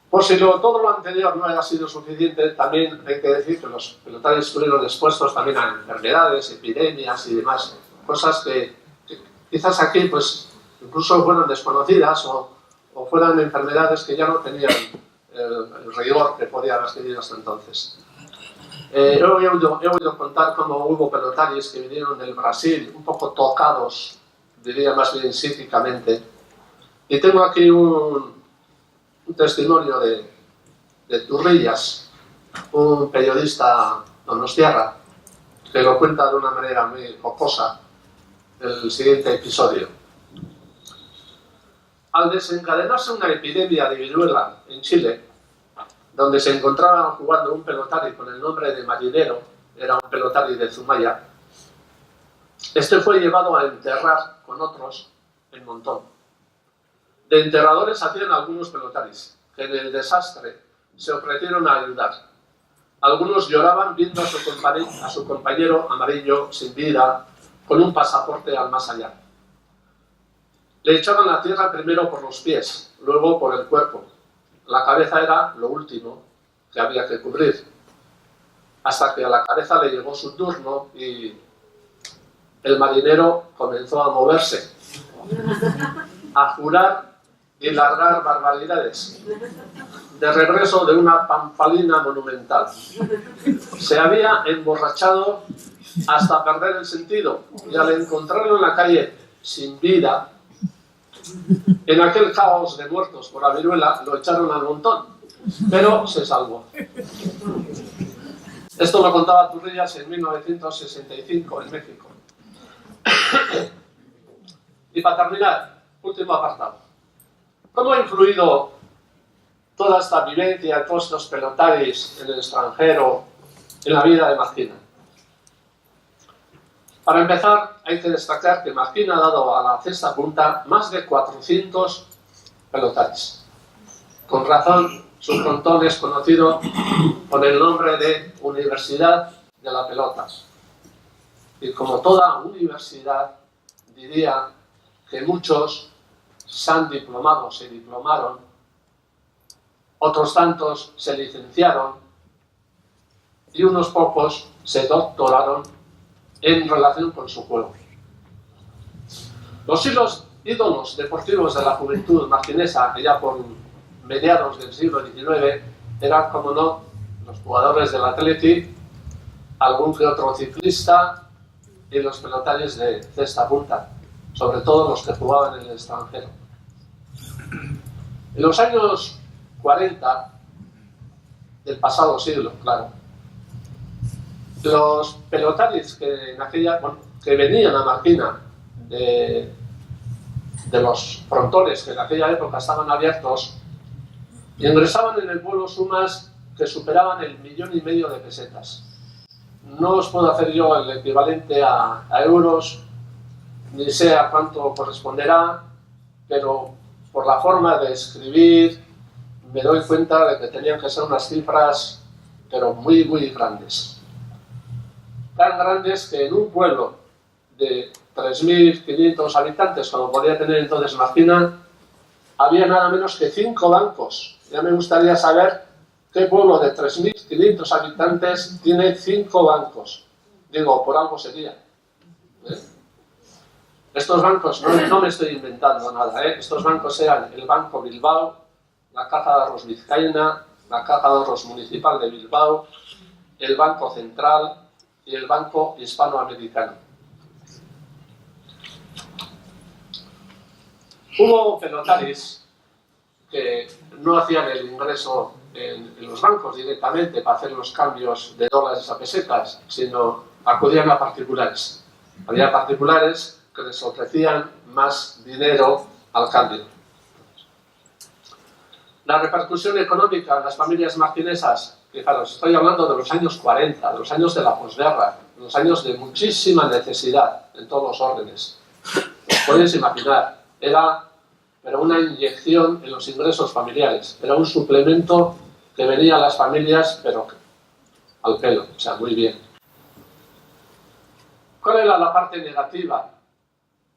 Por si todo lo anterior no haya sido suficiente, también hay que decir que los pelotaris estuvieron expuestos también a enfermedades, epidemias y demás, cosas que quizás aquí pues incluso fueron desconocidas o fueran enfermedades que ya no tenían el rigor que podía haber tenido hasta entonces. He oído contar cómo hubo pelotaris que vinieron del Brasil un poco tocados, diría más bien psíquicamente, y tengo aquí un testimonio de Turrillas, un periodista donostiarra, que lo cuenta de una manera muy jocosa el siguiente episodio. Al desencadenarse una epidemia de viruela en Chile, donde se encontraba jugando un pelotari con el nombre de Marinero, era un pelotari de Zumaya, este fue llevado a enterrar con otros en montón. De enterradores hacían algunos pelotaris, que en el desastre se ofrecieron a ayudar. Algunos lloraban viendo a su compañero amarillo sin vida, con un pasaporte al más allá. Le echaban la tierra primero por los pies, luego por el cuerpo. La cabeza era lo último que había que cubrir, hasta que a la cabeza le llegó su turno y el marinero comenzó a moverse, a jurar y largar barbaridades, de regreso de una pampalina monumental. Se había emborrachado hasta perder el sentido y al encontrarlo en la calle sin vida, en aquel caos de muertos por la viruela, lo echaron al montón, pero se salvó. Esto lo contaba Turrillas en 1965 en México. Y para terminar, último apartado. ¿Cómo ha influido toda esta vivencia, todos estos pelotaris en el extranjero, en la vida de Marquina? Para empezar, hay que destacar que Marquina ha dado a la cesta punta más de 400 pelotaris. Con razón, su frontón es conocido con el nombre de Universidad de la Pelota. Y como toda universidad, diría que muchos se han diplomado, se diplomaron, otros tantos se licenciaron y unos pocos se doctoraron en relación con su juego. Los ídolos deportivos de la juventud marquinesa, allá por mediados del siglo XIX, eran, como no, los jugadores del Athletic, algún que otro ciclista y los pelotaris de cesta punta, sobre todo los que jugaban en el extranjero. En los años 40 del pasado siglo, claro, los pelotaris que venían a Marquina de los frontones que en aquella época estaban abiertos, ingresaban en el pueblo sumas que superaban el 1,5 millones de pesetas. no os puedo hacer yo el equivalente a euros, ni sé a cuánto corresponderá, pero por la forma de escribir me doy cuenta de que tenían que ser unas cifras, pero muy, muy grandes. Tan grandes que en un pueblo de 3.500 habitantes, como podía tener entonces Marquina, había nada menos que 5 bancos. Ya me gustaría saber qué pueblo de 3.500 habitantes tiene 5 bancos. Digo, por algo sería. Estos bancos, no me estoy inventando nada, estos bancos eran el Banco Bilbao, la Caja de Ahorros Vizcaína, la Caja de Ahorros Municipal de Bilbao, el Banco Central y el Banco Hispanoamericano. Hubo pelotaris que no hacían el ingreso en los bancos directamente para hacer los cambios de dólares a pesetas, sino acudían a particulares. Había particulares que les ofrecían más dinero al cambio. La repercusión económica en las familias marquinesas, fijaros, estoy hablando de los años 40, de los años de la posguerra, de los años de muchísima necesidad en todos los órdenes. Os podéis imaginar, era una inyección en los ingresos familiares, era un suplemento que venía a las familias, pero al pelo, o sea, muy bien. ¿Cuál era la parte negativa?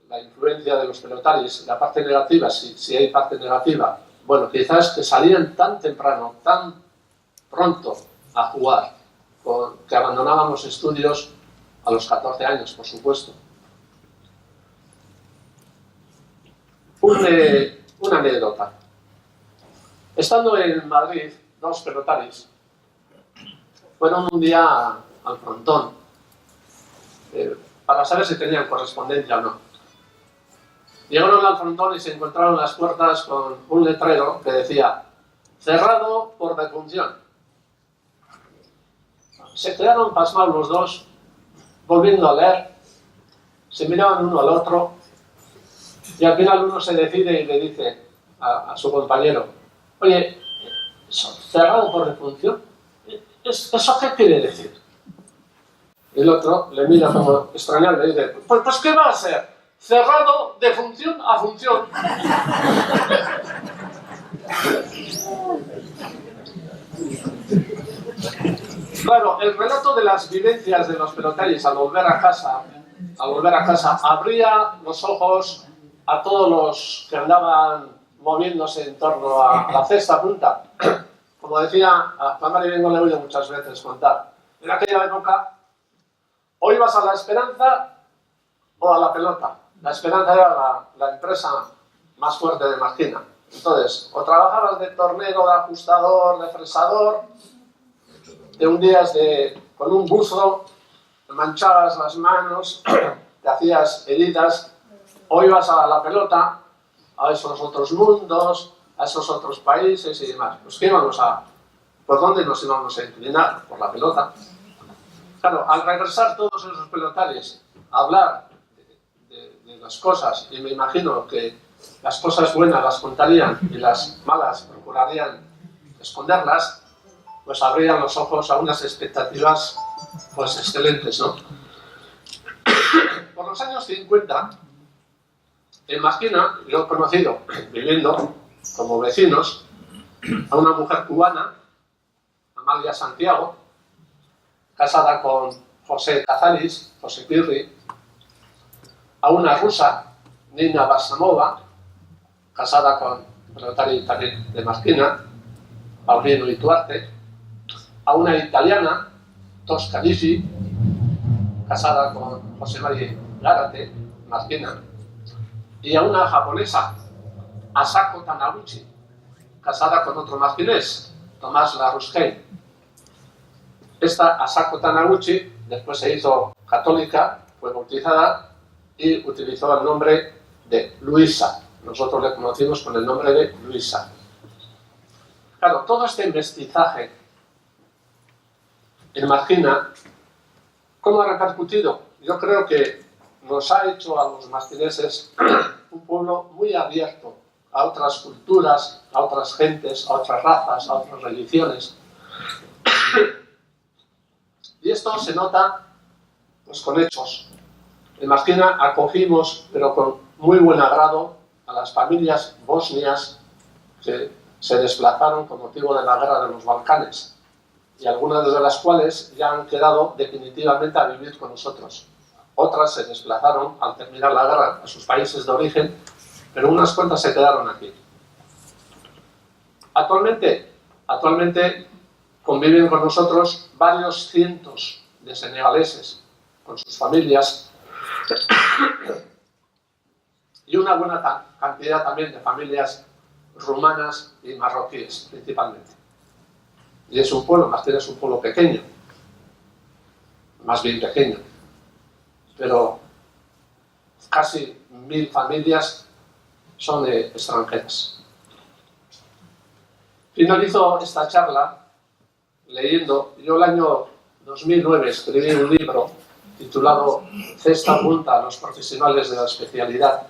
La influencia de los pelotaris, la parte negativa, si hay parte negativa, bueno, quizás que salían tan temprano, tan pronto a jugar, que abandonábamos estudios a los 14 años, por supuesto. Una anécdota. Estando en Madrid, 2 pelotaris fueron un día al frontón para saber si tenían correspondencia o no. Llegaron al frontón y se encontraron las puertas con un letrero que decía cerrado por defunción. Se quedaron pasmados los dos, volviendo a leer, se miraban uno al otro y al final uno se decide y le dice a su compañero: oye, ¿cerrado por defunción? ¿Eso qué quiere decir? Y el otro le mira como extrañado y le dice: pues ¿qué va a ser? Cerrado de función a función. Claro, el relato de las vivencias de los pelotaris al volver a casa, abría los ojos a todos los que andaban moviéndose en torno a la cesta punta. Como decía, a Maribengo le he oído muchas veces contar, en aquella época o ibas a la Esperanza o a la pelota. La Esperanza era la empresa más fuerte de Marquina. Entonces, o trabajabas de tornero, de ajustador, de fresador, te hundías con un buzo, te manchabas las manos, te hacías heridas, o ibas a la pelota, a esos otros mundos, a esos otros países y demás. Pues ¿qué íbamos ¿por dónde nos íbamos a inclinar? Por la pelota. Claro, al regresar todos esos pelotaris a hablar de las cosas, y me imagino que las cosas buenas las contarían y las malas procurarían esconderlas, pues abrían los ojos a unas expectativas pues excelentes, ¿no? Por los años 50, en Marquina, yo he conocido, viviendo como vecinos, a una mujer cubana, Amalia Santiago, casada con José Cazalis, José Pirri, a una rusa, Nina Barsamova, casada con pelotari también de Marquina, Paulino Ituarte, a una italiana, Tosca Lisi, casada con José María Gárate, Marquina, y a una japonesa, Asako Taniguchi, casada con otro marquinés, Tomás Larusquet. Esta Asako Taniguchi después se hizo católica, fue bautizada y utilizó el nombre de Luisa. Nosotros le conocimos con el nombre de Luisa. Claro, todo este mestizaje en Marquina, ¿cómo ha repercutido? Yo creo que nos ha hecho a los marquineses un pueblo muy abierto a otras culturas, a otras gentes, a otras razas, a otras religiones. Y esto se nota pues, con hechos. En Marquina acogimos, pero con muy buen agrado, a las familias bosnias que se desplazaron con motivo de la guerra de los Balcanes, y algunas de las cuales ya han quedado definitivamente a vivir con nosotros. Otras se desplazaron al terminar la guerra a sus países de origen, pero unas cuantas se quedaron aquí. Actualmente conviven con nosotros varios cientos de senegaleses con sus familias y una buena cantidad también de familias rumanas y marroquíes principalmente. Y es un pueblo, Martina es un pueblo pequeño, más bien pequeño, pero casi 1000 familias son extranjeras. Finalizo esta charla leyendo, yo el año 2009 escribí un libro titulado Cesta Punta a los profesionales de la especialidad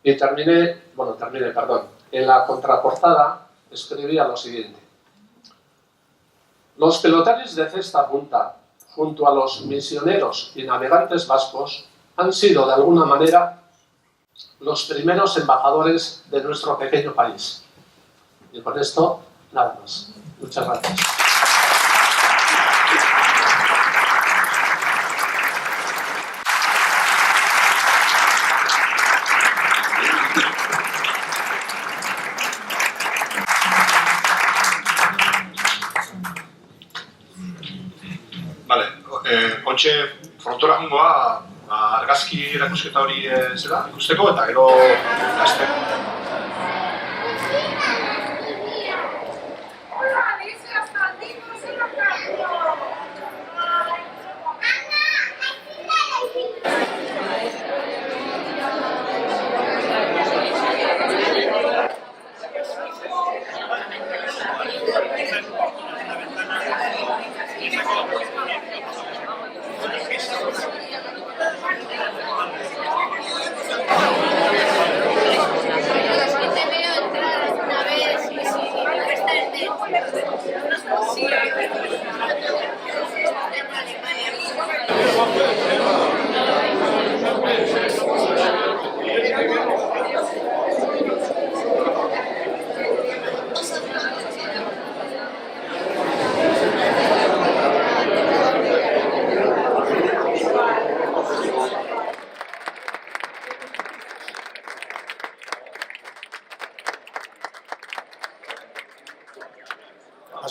y terminé, en la contraportada escribía lo siguiente: los pelotaris de Cesta Punta, junto a los misioneros y navegantes vascos, han sido de alguna manera los primeros embajadores de nuestro pequeño país. Y con esto, nada más. Muchas gracias. Vale, ontxe frontora jungoa argazki erakusketa hori zera ikusteko eta gero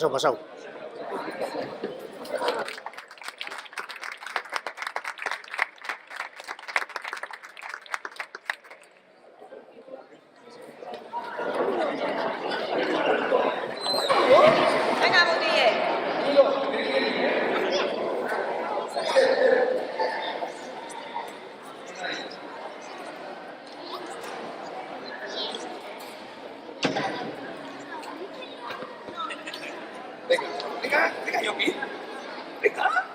Pasau. Venga, Mutie. Venga, Yopi. Venga.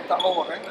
Tampoco, ¿eh?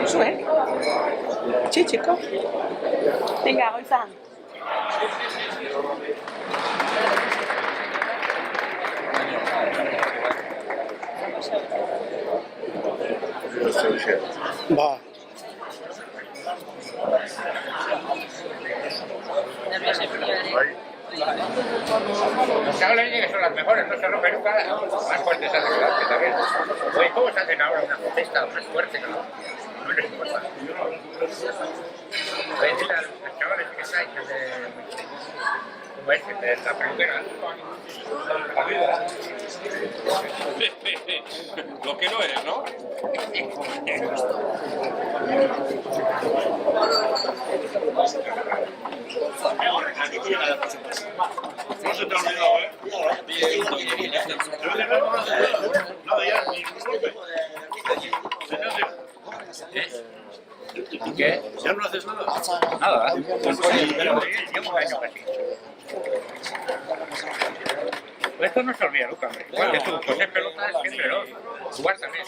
Sube. Sí, chico. Venga, Goizán. Va. Los chavales dicen que son las mejores, no se rompen nunca, más fuertes hacen que también. Oye, ¿cómo se hacen ahora una protesta más fuerte? No les importa. Oye, dile a los chavales que estáis, como este, de la peluquera. Lo que no eres, ¿no? No se te ha olvidado, ¿eh? Nada, ya, ni golpe. ¿Y qué? ¿Ya no haces nada? Nada, pero llevo un año casi. Esto no se olvida nunca, hombre. Igual que tú, coser pelotas siempre, ¿no? Jugar también.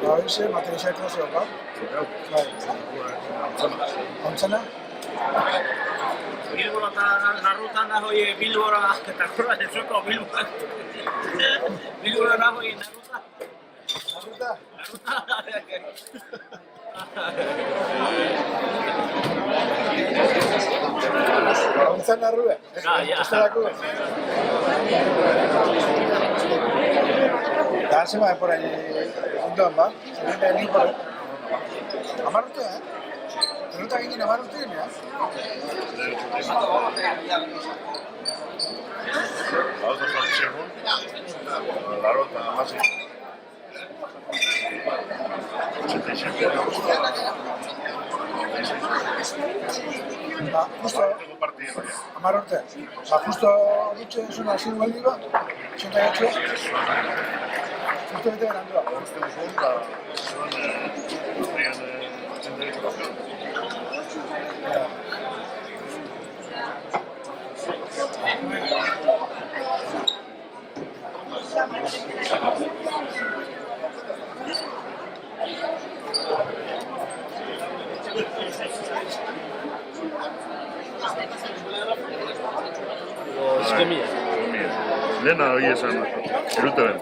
Hauxe, materializak nazioak, ba? Bai. Ontzena? Bilbora la ruta nahoy Bilbora, ¿te acuerdas de Choco Bilbora? Bilbora nahoy la ruta. Ruta? Ontzena rube? Ya. Estelako? Da, se va por allí. Ondoan, ba? Zerrende nik por... Amarrute, eh? Ruta ginen amarrute ginen, eh? Ahora son según. La rota, más y... 87. Ba, justo... Tengo partido ya. Amarrute. Ba, justo dutxe zuen asiru baldi ba? 88. Justo bete berandoa. Uste duzun, da... Zuen... Horien... 88. Eskemia. Lehena hori esan, erute ben.